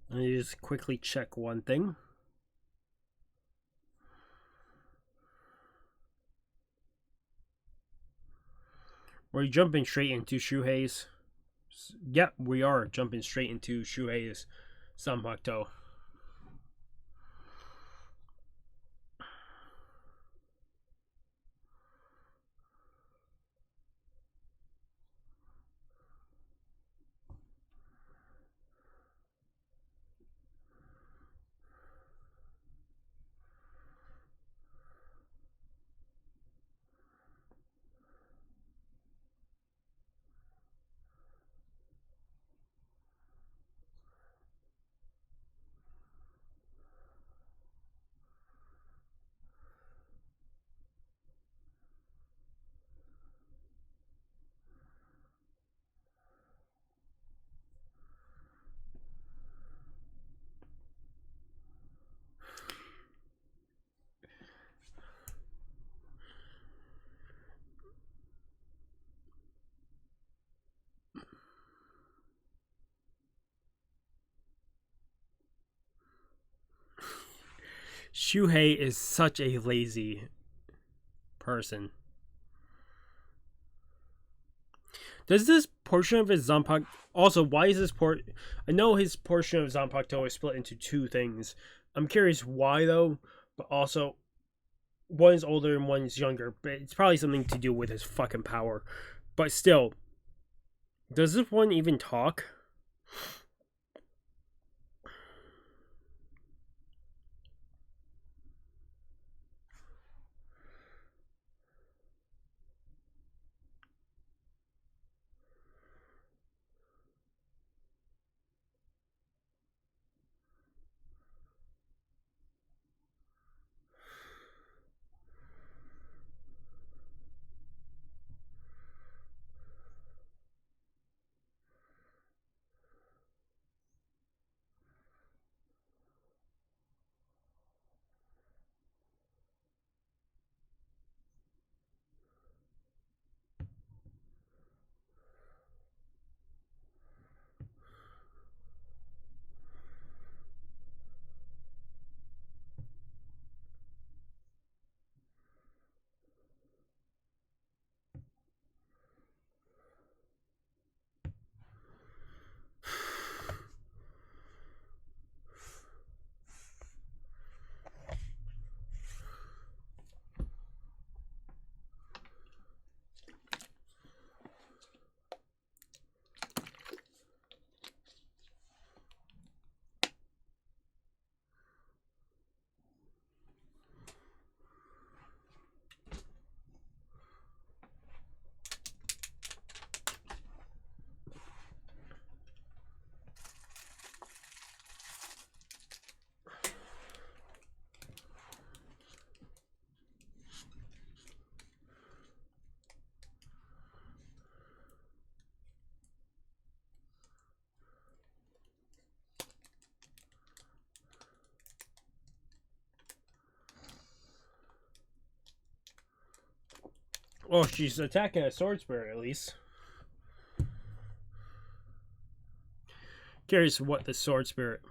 Let me just quickly check one thing. We're jumping straight into Shuhei's. Yep, we are jumping straight into Shuhei's Zanpakuto. Shuhei is such a lazy person. Does this portion of his Zanpakuto... Also, why is this port... I know his portion of Zanpakuto is split into 2 things. I'm curious why, though. But also, one is older and one is younger. But it's probably something to do with his fucking power. But still, does this one even talk? Well, she's attacking a sword spirit, at least. Curious what the sword spirit...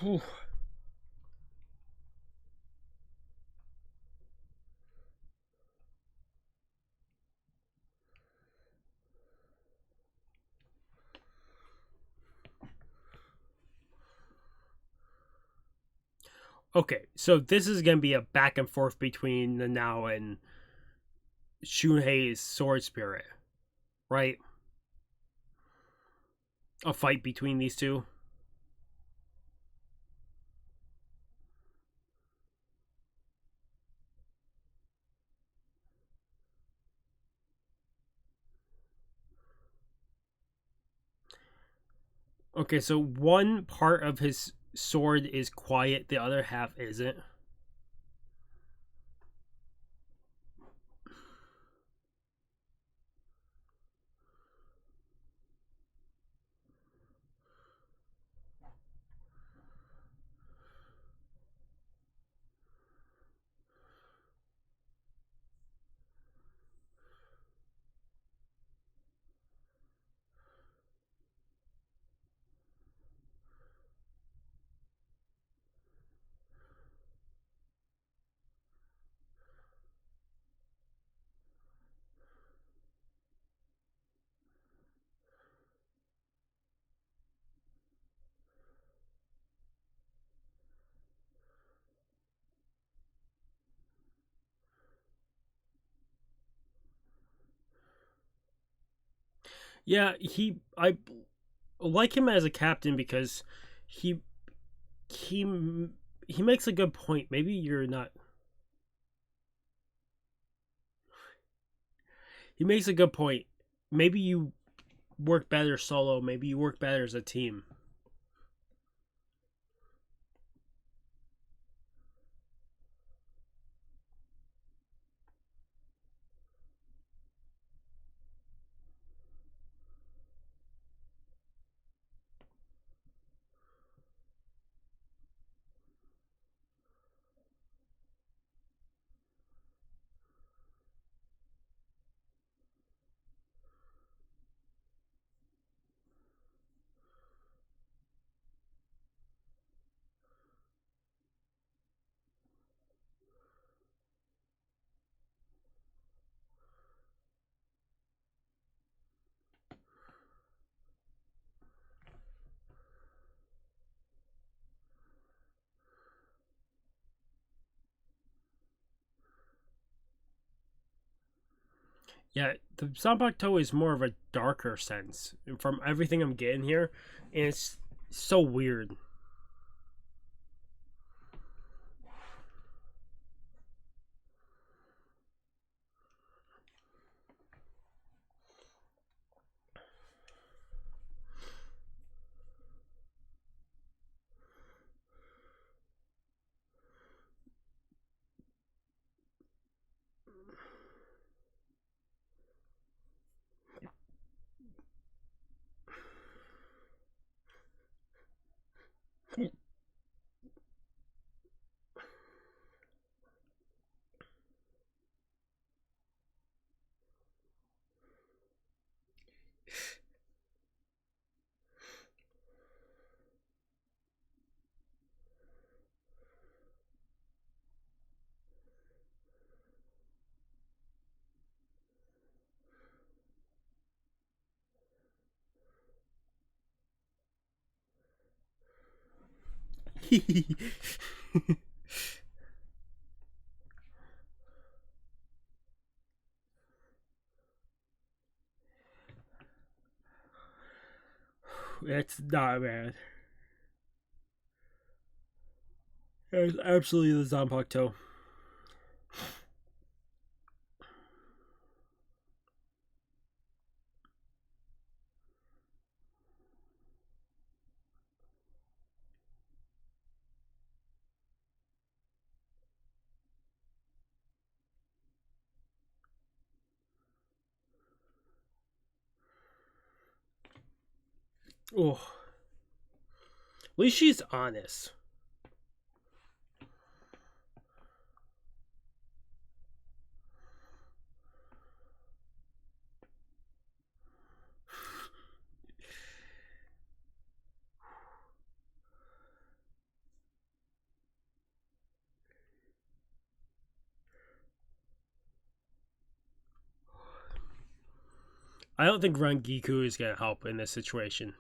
Whew. Okay, so this is gonna be a back and forth between Nanao and Shunhei's sword spirit, right? A fight between these two. Okay, so one part of his sword is quiet, the other half isn't. Yeah, I like him as a captain because he he he makes a good point. Maybe you're not. He makes a good point. Maybe you work better solo. Maybe you work better as a team. Yeah, the Zanpakuto is more of a darker sense from everything I'm getting here, and it's so weird. It's not bad. It's absolutely the Zanpakuto. Oh, at least she's honest. I don't think Rangiku is going to help in this situation.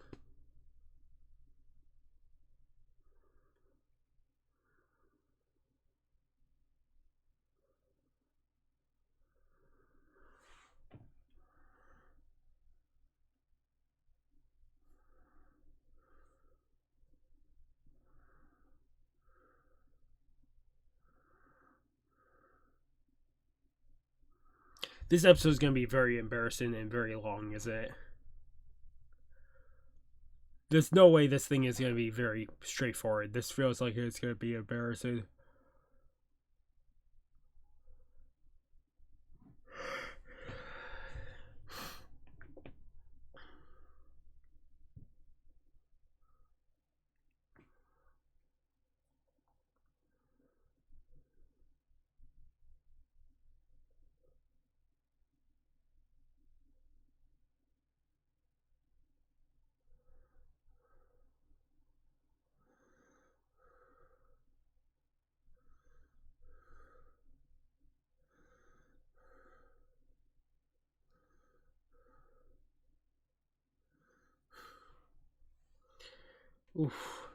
This episode is going to be very embarrassing and very long, isn't it? There's no way this thing is going to be very straightforward. This feels like it's going to be embarrassing. Oof.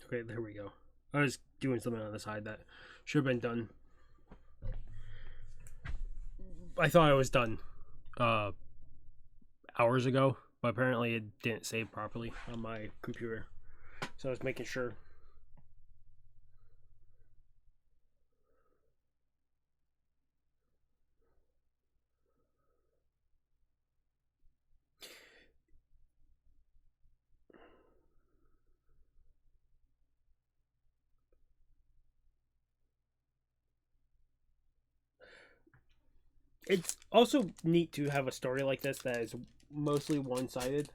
Okay, there we go. I was doing something on the side that should have been done. I thought I was done hours ago, but apparently it didn't save properly on my computer. So I was making sure. It's also neat to have a story like this that is mostly one-sided.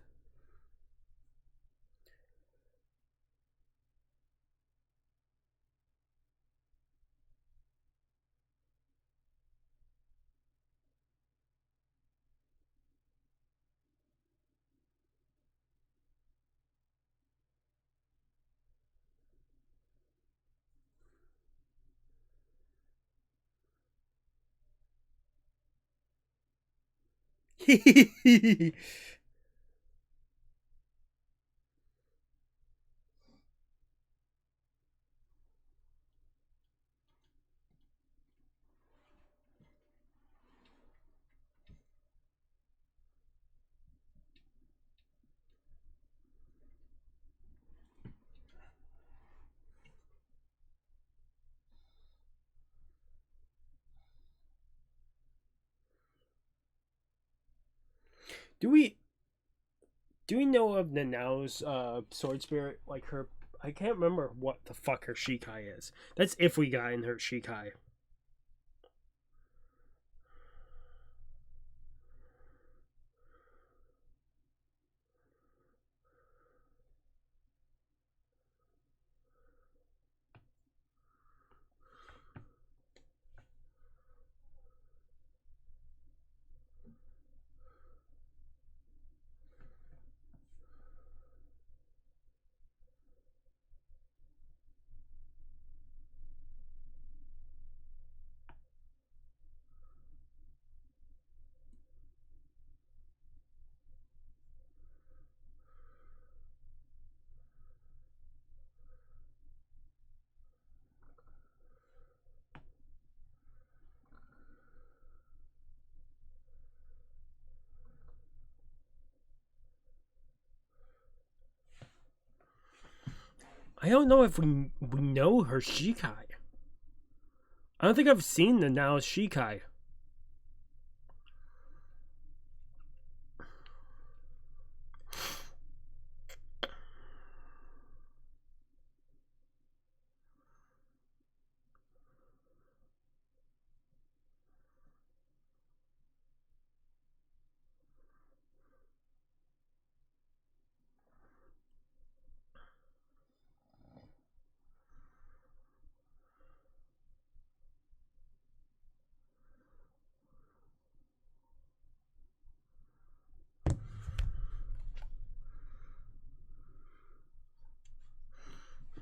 Do we know of Nanao's sword spirit? Like her, I can't remember what the fuck her Shikai is. That's if we got in her Shikai. I don't know if we know her Shikai. I don't think I've seen Nanao's Shikai.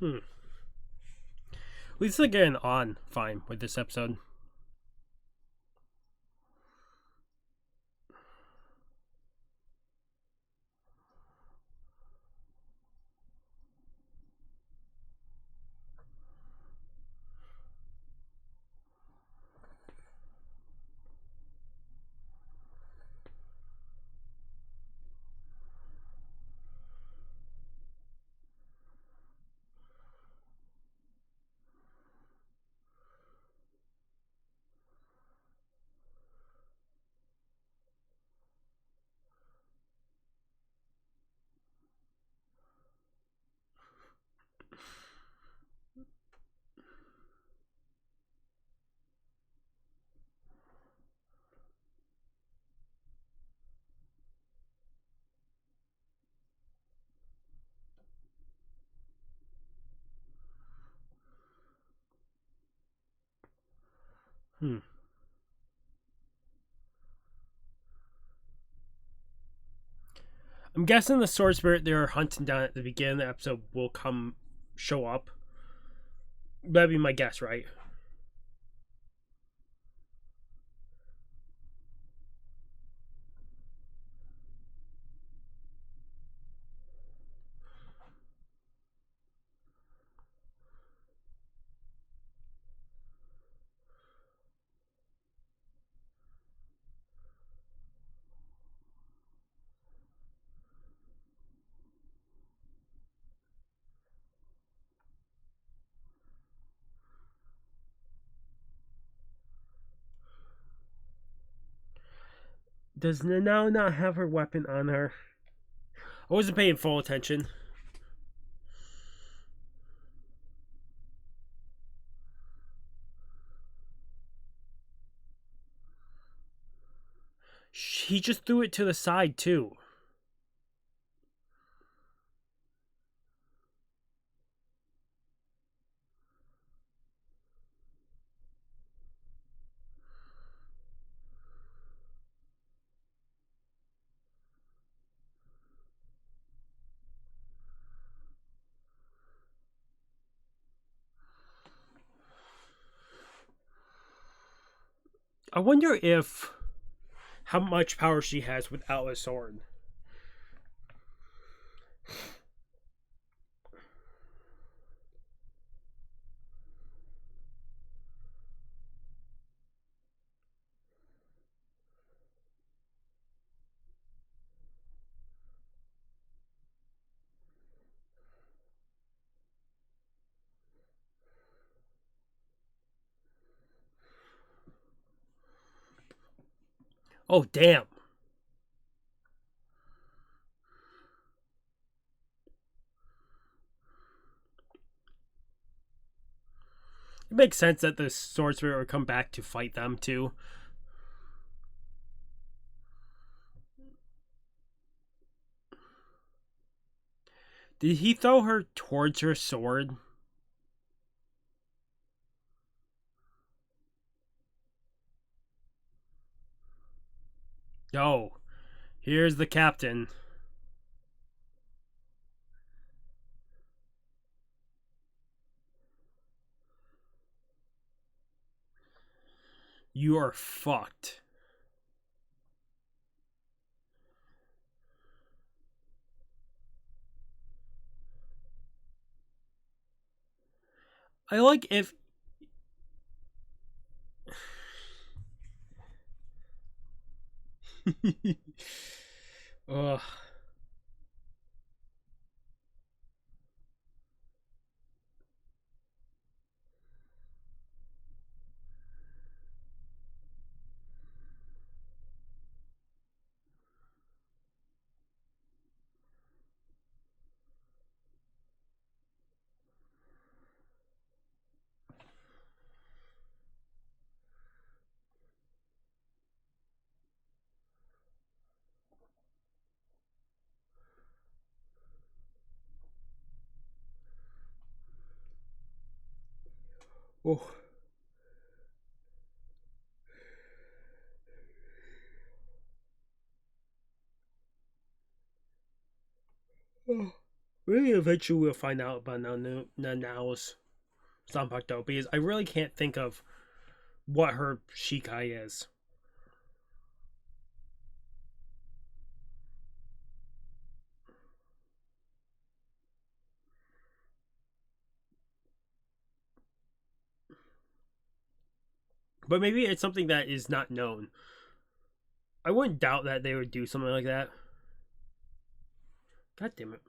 At least they're getting on fine with this episode. I'm guessing the sword spirit they were hunting down at the beginning of the episode will show up. That'd be my guess, right? Does Nanao not have her weapon on her? I wasn't paying full attention. He just threw it to the side, too. I wonder how much power she has without a sword. Oh, damn. It makes sense that the sword spirit would come back to fight them, too. Did he throw her towards her sword? Oh, here's the captain. You are fucked. I like if... Ugh. Oh. Really, eventually we'll find out about Nanao's Zanpakuto, because I really can't think of what her Shikai is. But maybe it's something that is not known. I wouldn't doubt that they would do something like that. God damn it.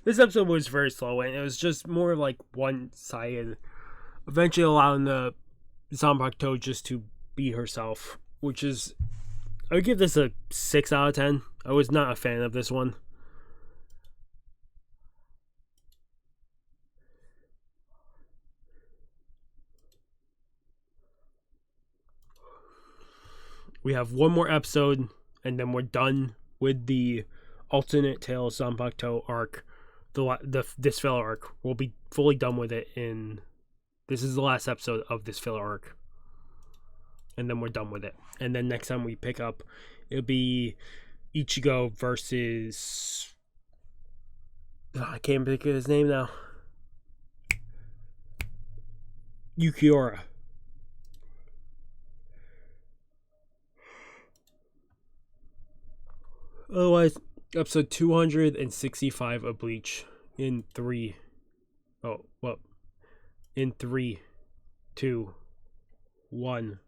This episode was very slow, and it was just more like one-sided. Eventually allowing the Zanpakuto just to be herself, which is... I would give this a 6 out of 10. I was not a fan of this one. We have one more episode, and then we're done with the alternate tale Zanpakuto arc. This filler arc. We'll be fully done with it in... This is the last episode of this filler arc. And then we're done with it. And then next time we pick up, it'll be Ichigo versus... I can't think of his name now. Yukiura. Otherwise, episode 265 of Bleach in 3. Oh, well. In 3, 2, 1.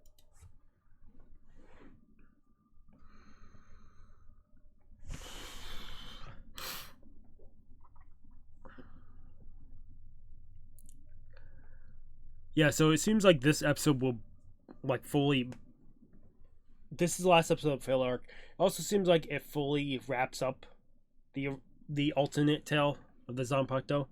Yeah, so it seems like this episode will, like, fully... This is the last episode of filler arc. It also seems like it fully wraps up the alternate tale of the Zanpakuto.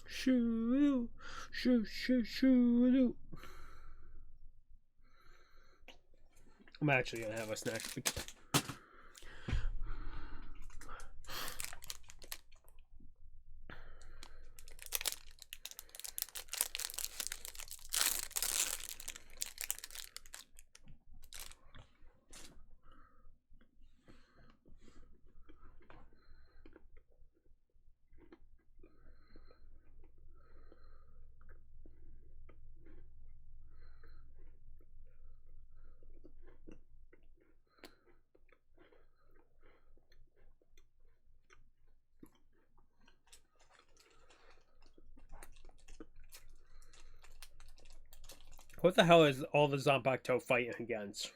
Shoo, shoo, shoo, shoo. I'm actually gonna have a snack. What the hell is all the Zanpakuto fighting against?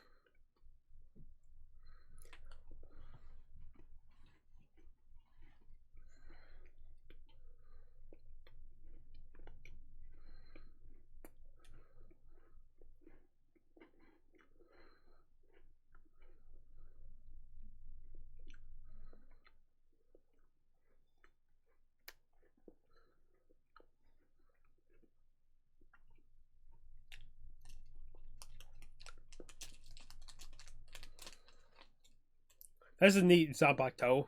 That's a neat Zabato.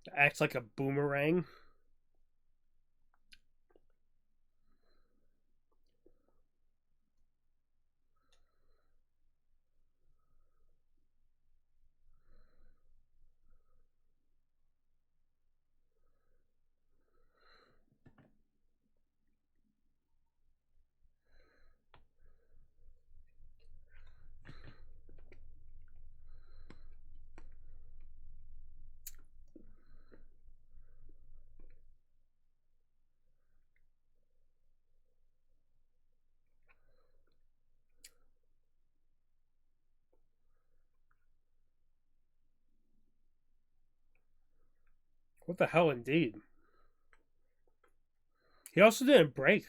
It acts like a boomerang. What the hell, indeed. He also didn't break.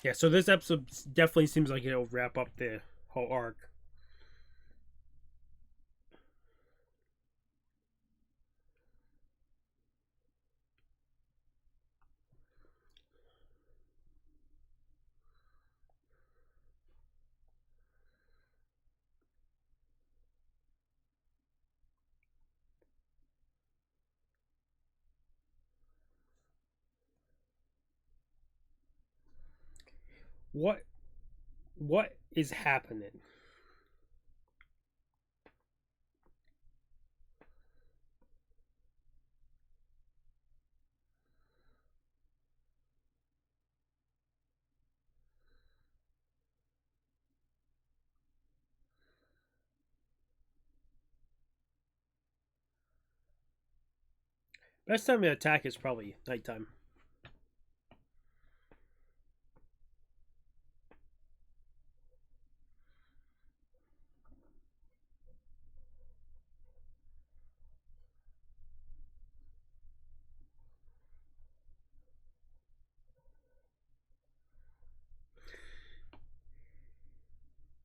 Yeah, so this episode definitely seems like it'll wrap up the whole arc. What is happening? Best time to attack is probably nighttime.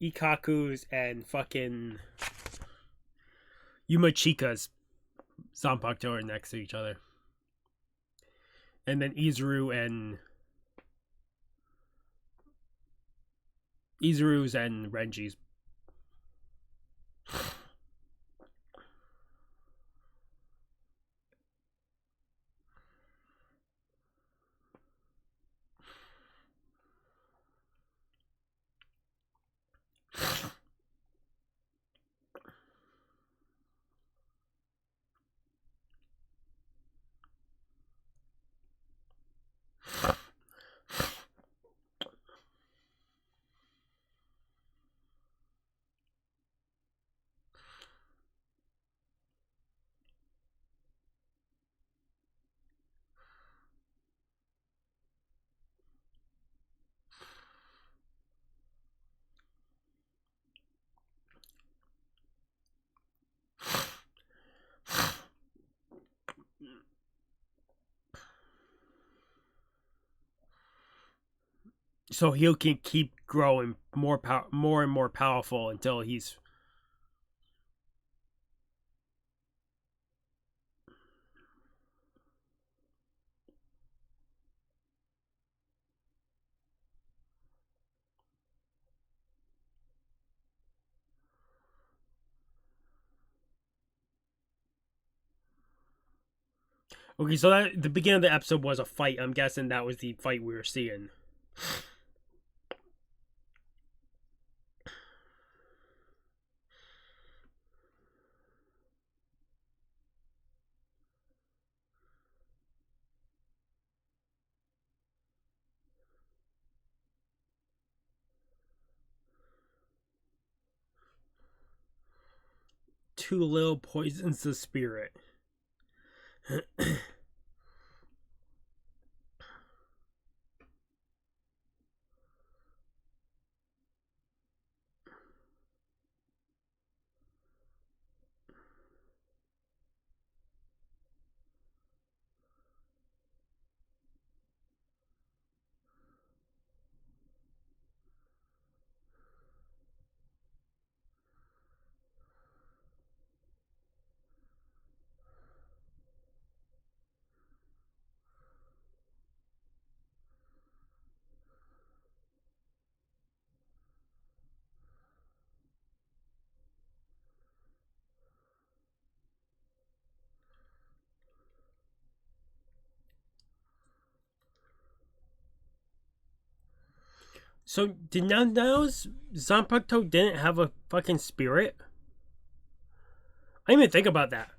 Ikaku's and fucking Yumachika's Zanpakuto are next to each other. And then Izuru's and Renji's. So he can keep growing more and more powerful until he's. Okay, so that the beginning of the episode was a fight. I'm guessing that was the fight we were seeing. Too little poisons the spirit. So did Nanao's Zanpakuto didn't have a fucking spirit? I didn't even think about that.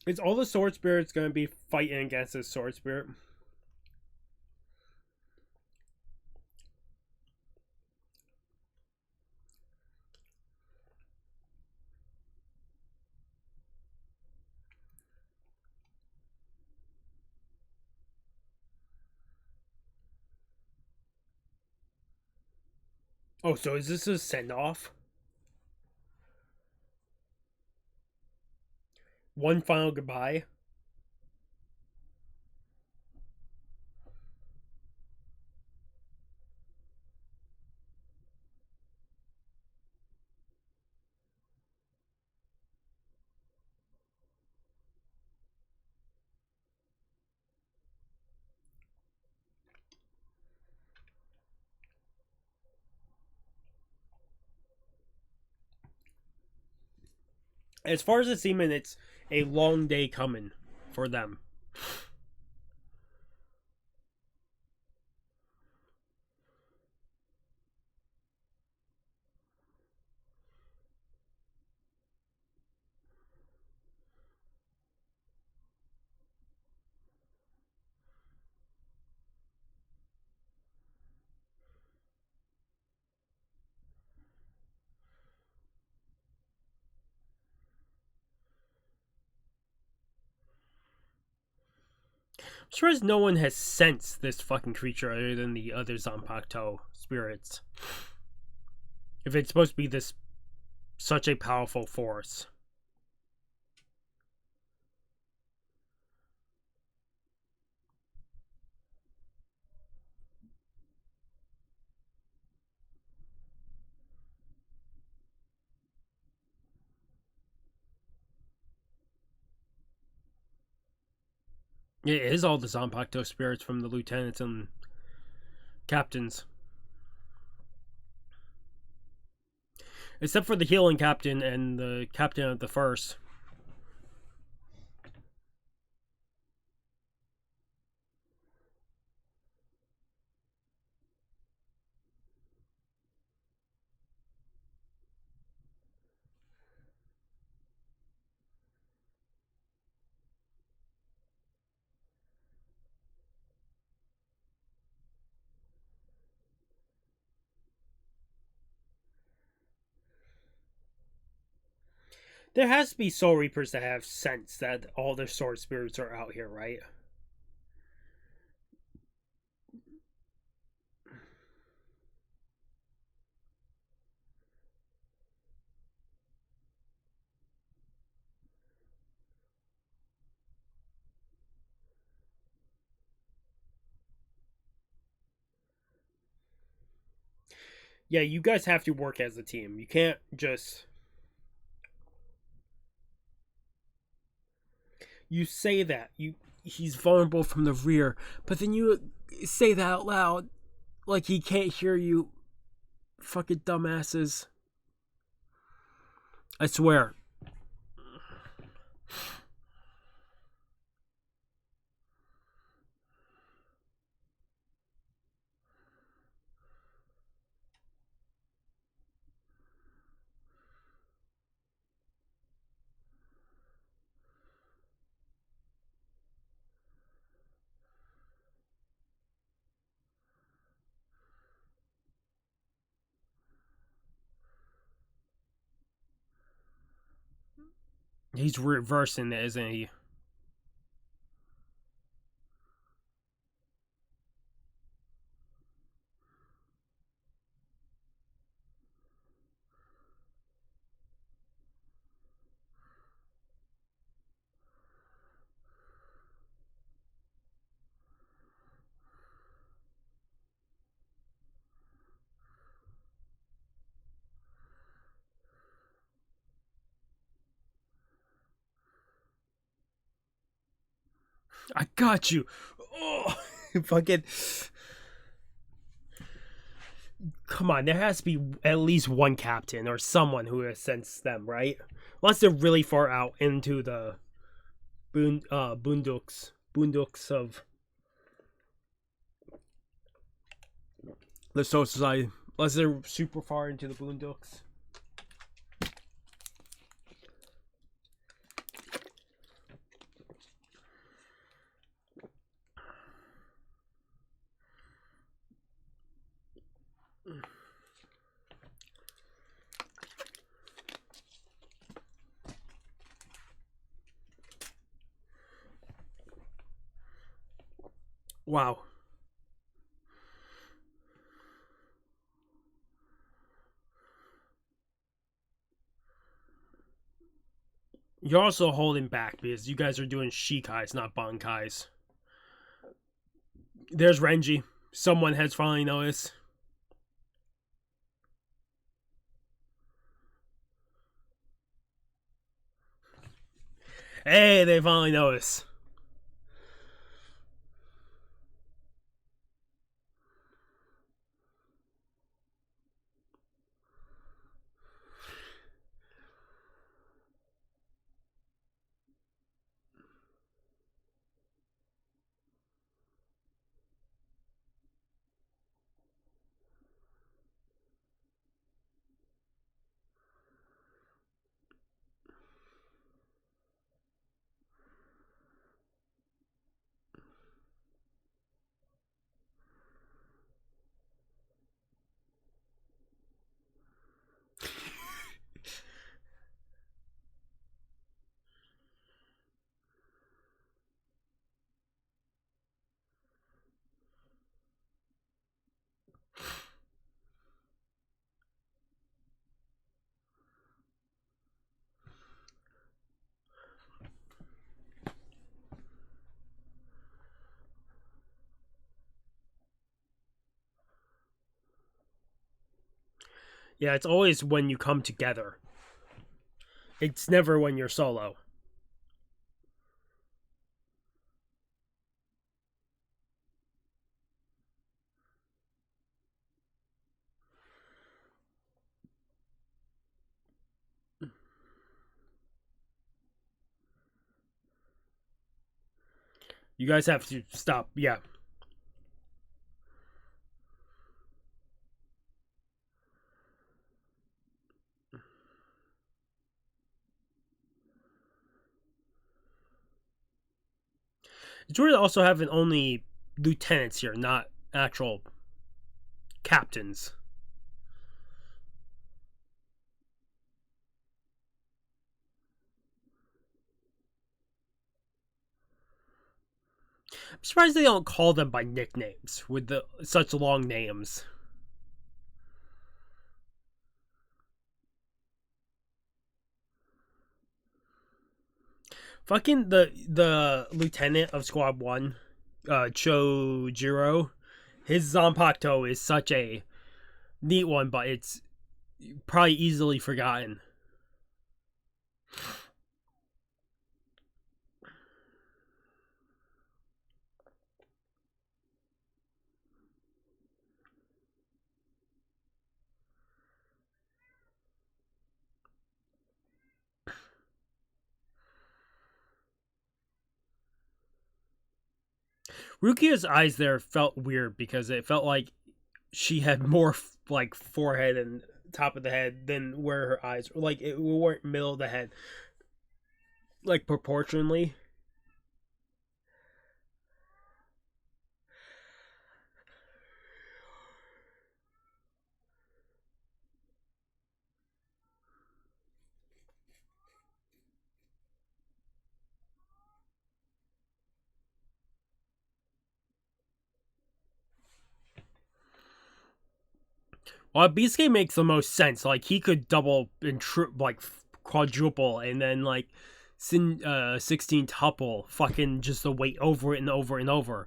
Is all the sword spirits going to be fighting against this sword spirit? Oh, so is this a send off? One final goodbye? As far as the seaman, it's a long day coming for them. I'm surprised no one has sensed this fucking creature other than the other Zanpakuto spirits. If it's supposed to be this such a powerful force. It is all the Zanpakuto spirits from the lieutenants and captains. Except for the healing captain and the captain of the first. There has to be Soul Reapers that have sense that all their sword spirits are out here, right? Yeah, you guys have to work as a team. You can't just... You say that. He's vulnerable from the rear, but then you say that out loud like he can't hear you. Fucking dumbasses. I swear. He's reversing it, isn't he? I got you. Oh, fucking. Come on, there has to be at least one captain or someone who has sensed them, right? Unless they're really far out into the boondocks of the Soul Society. Unless they're super far into the boondocks. Wow. You're also holding back because you guys are doing Shikais, not Bankais. There's Renji. Someone has finally noticed. Hey, they finally noticed. Yeah, it's always when you come together. It's never when you're solo. You guys have to stop. Yeah. It's weird also having only lieutenants here, not actual captains. I'm surprised they don't call them by nicknames with such long names. Fucking the lieutenant of Squad 1, Chojiro, his Zanpakuto is such a neat one, but it's probably easily forgotten. Rukia's eyes there felt weird because it felt like she had more like forehead and top of the head than where her eyes were. Like it weren't middle of the head, like proportionally. Well, Beastgate makes the most sense. Like, he could double and like quadruple, and then like 16 tuple, fucking just the weight over it and over and over.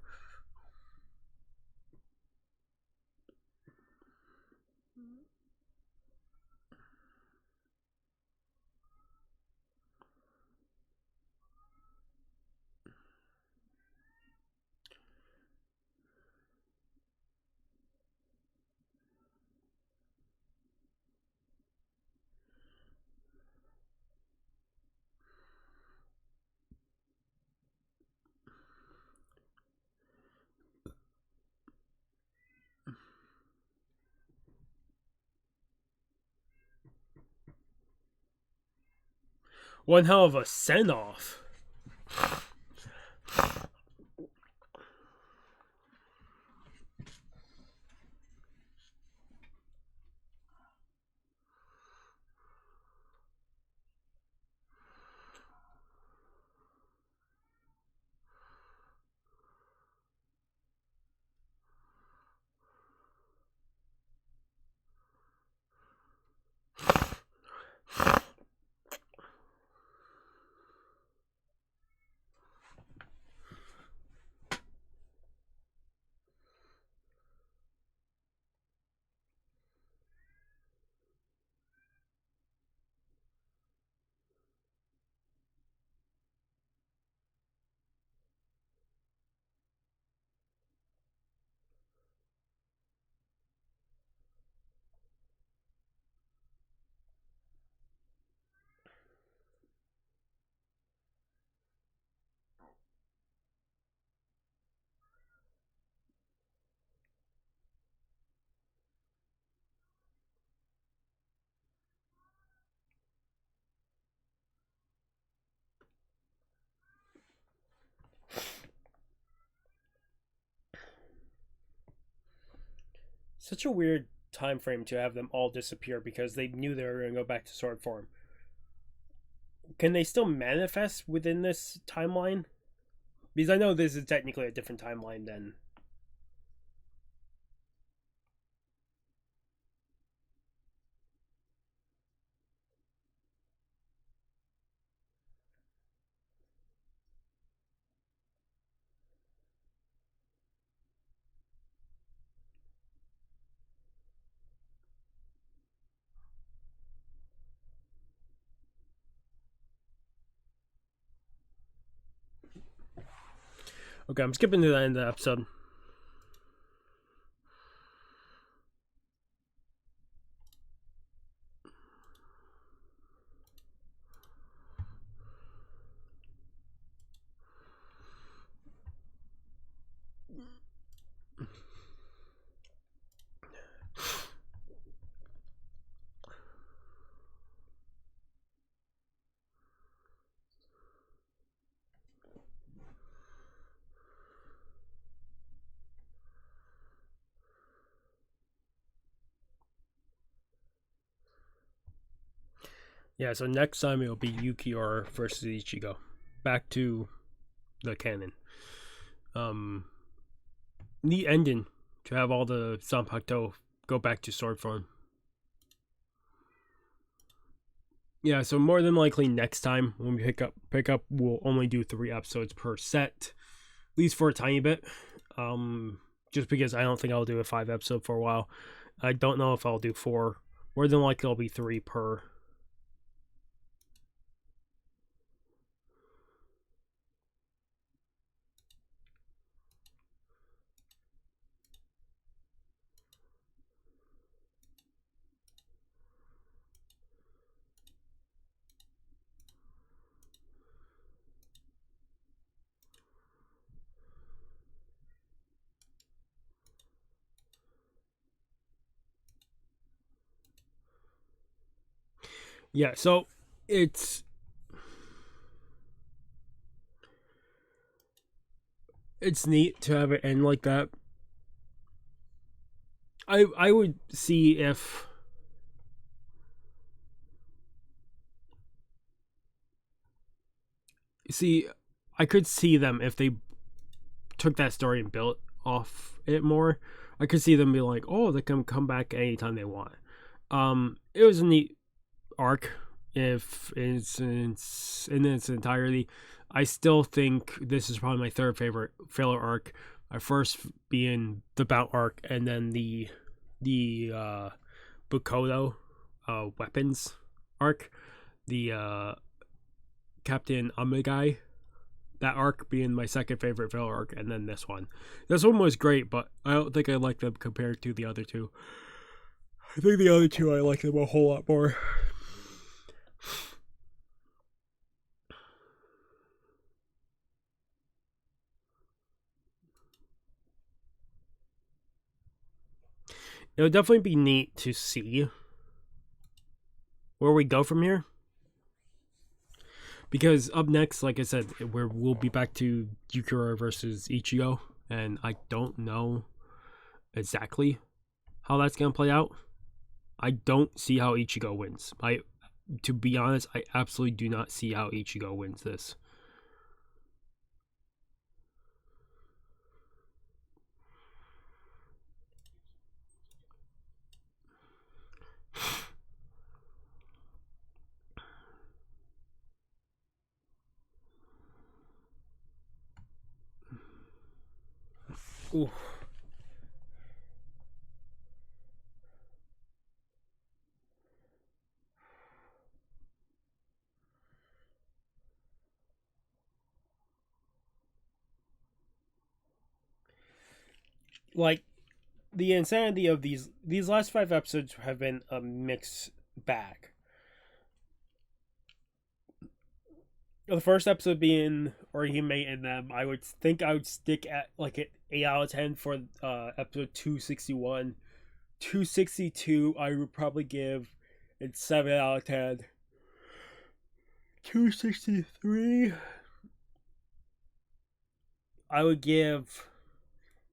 One hell of a send off. Such a weird time frame to have them all disappear because they knew they were going to go back to sword form. Can they still manifest within this timeline? Because I know this is technically a different timeline than. Okay, I'm skipping to the end of the episode. Yeah, so next time it'll be Yukiora versus Ichigo. Back to the canon. Neat ending to have all the Zanpakuto go back to sword form. Yeah, so more than likely next time when we pick up, we'll only do 3 episodes per set, at least for a tiny bit. Just because I don't think I'll do a 5 episode for a while. I don't know if I'll do 4. More than likely, it'll be 3 per. Yeah, so it's neat to have it end like that. I would see if I could see them if they took that story and built off it more. I could see them be like, oh, they can come back anytime they want. It was a neat arc if it's in its entirety. I still think this is probably my third favorite filler arc. My first being the Bout arc, and then the Bukodo weapons arc, the Captain Omegai, that arc being my second favorite filler arc, and then this one. This one was great, but I don't think I like them compared to the other two. I think the other two I like them a whole lot more. It would definitely be neat to see where we go from here. Because up next, like I said, we'll be back to Yukiro versus Ichigo. And I don't know exactly how that's going to play out. I don't see how Ichigo wins. To be honest, I absolutely do not see how Ichigo wins this. Ooh. Like, the insanity of these last 5 episodes have been a mixed bag. The first episode being Orihime and them, I would think I would stick at like an 8 out of 10 for episode 261. 262, I would probably give it 7 out of 10. 263, I would give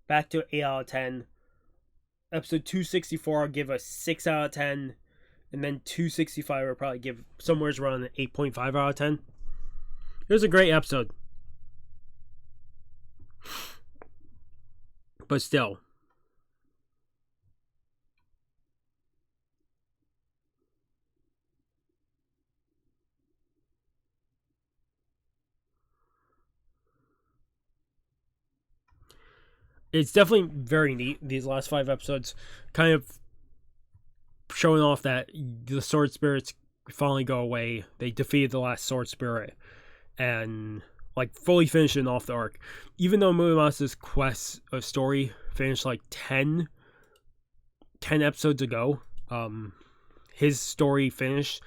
back to 8 out of 10. Episode 264, I'll give a 6 out of 10. And then 265, I would probably give somewhere around an 8.5 out of 10. It was a great episode. But still. It's definitely very neat, these last 5 episodes. Kind of showing off that the sword spirits finally go away. They defeated the last sword spirit. And like fully finishing off the arc. Even though Muramasa's quest of story finished like 10 episodes ago, his story finished.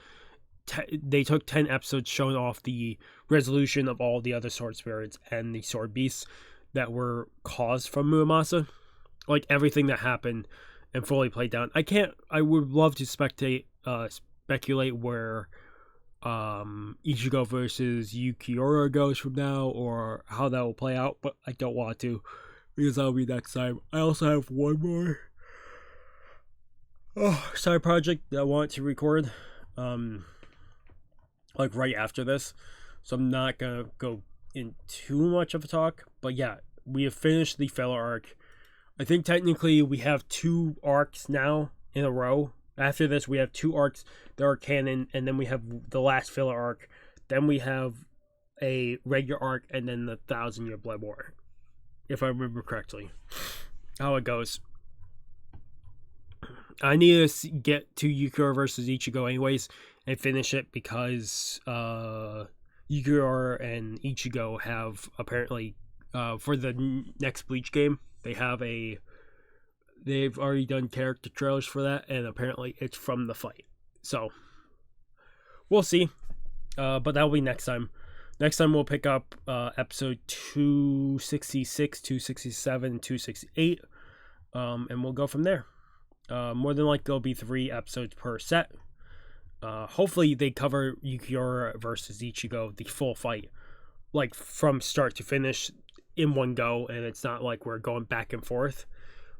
They took 10 episodes showing off the resolution of all the other sword spirits and the sword beasts that were caused from Muramasa. Like everything that happened and fully played down. I would love to speculate where Ichigo versus Yukiro goes from now, or how that will play out, but I don't want to, because that'll be next time. I also have one more side project that I want to record like right after this, so I'm not gonna go in too much of a talk. But yeah, we have finished the filler arc. I think technically we have 2 arcs now in a row. After this, we have 2 arcs that are canon, and then we have the last filler arc. Then we have a regular arc, and then the 1,000-Year Blood War, if I remember correctly. How it goes. I need to get to Yukiro versus Ichigo anyways, and finish it, because Yukiro and Ichigo have apparently, for the next Bleach game, they've already done character trailers for that, and apparently it's from the fight. So, we'll see. But that'll be next time. Next time we'll pick up episode 266, 267, 268. And we'll go from there. More than likely there'll be 3 episodes per set. Hopefully they cover Yukiro versus Ichigo, the full fight. Like from start to finish in one go, and it's not like we're going back and forth.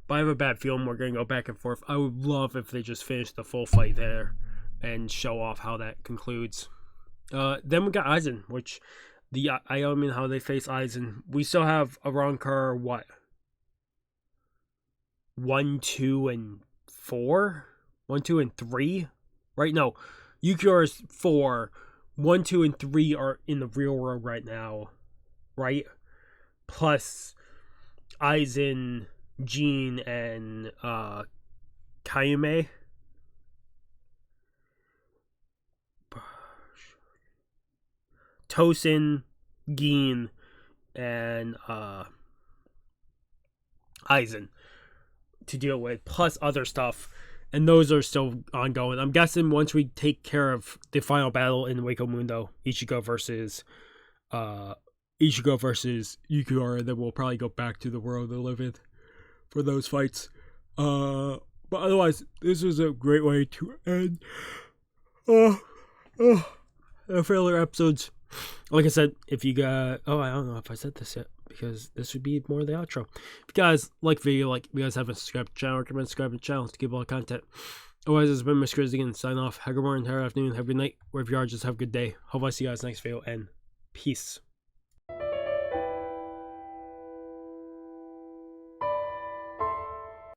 But I have a bad feeling we're going to go back and forth. I would love if they just finish the full fight there and show off how that concludes. Then we got Aizen, which how they face Aizen. We still have Arankar, 1, 2, and 4? 1, 2, and 3? Right? No. Yukiwara is 4. 1, 2, and 3 are in the real world right now. Right? Plus Aizen, Jean, and Kayume. Tosin, Gin, and Aizen to deal with, plus other stuff, and those are still ongoing. I'm guessing once we take care of the final battle in Wako Mundo, Ichigo versus Yukiwara, then we'll probably go back to the world they live in for those fights. But otherwise, this was a great way to end the filler episodes. Like I said, if you got... Oh, I don't know if I said this yet, because this would be more of the outro. If you guys like the video, if you guys haven't subscribed to the channel, recommend subscribing to the channel to get all the content. Otherwise, this has been Mr. Cries again. Sign off. Have a good morning, have a good afternoon, have a good night. Wherever you are, just have a good day. Hope I see you guys next video, and peace.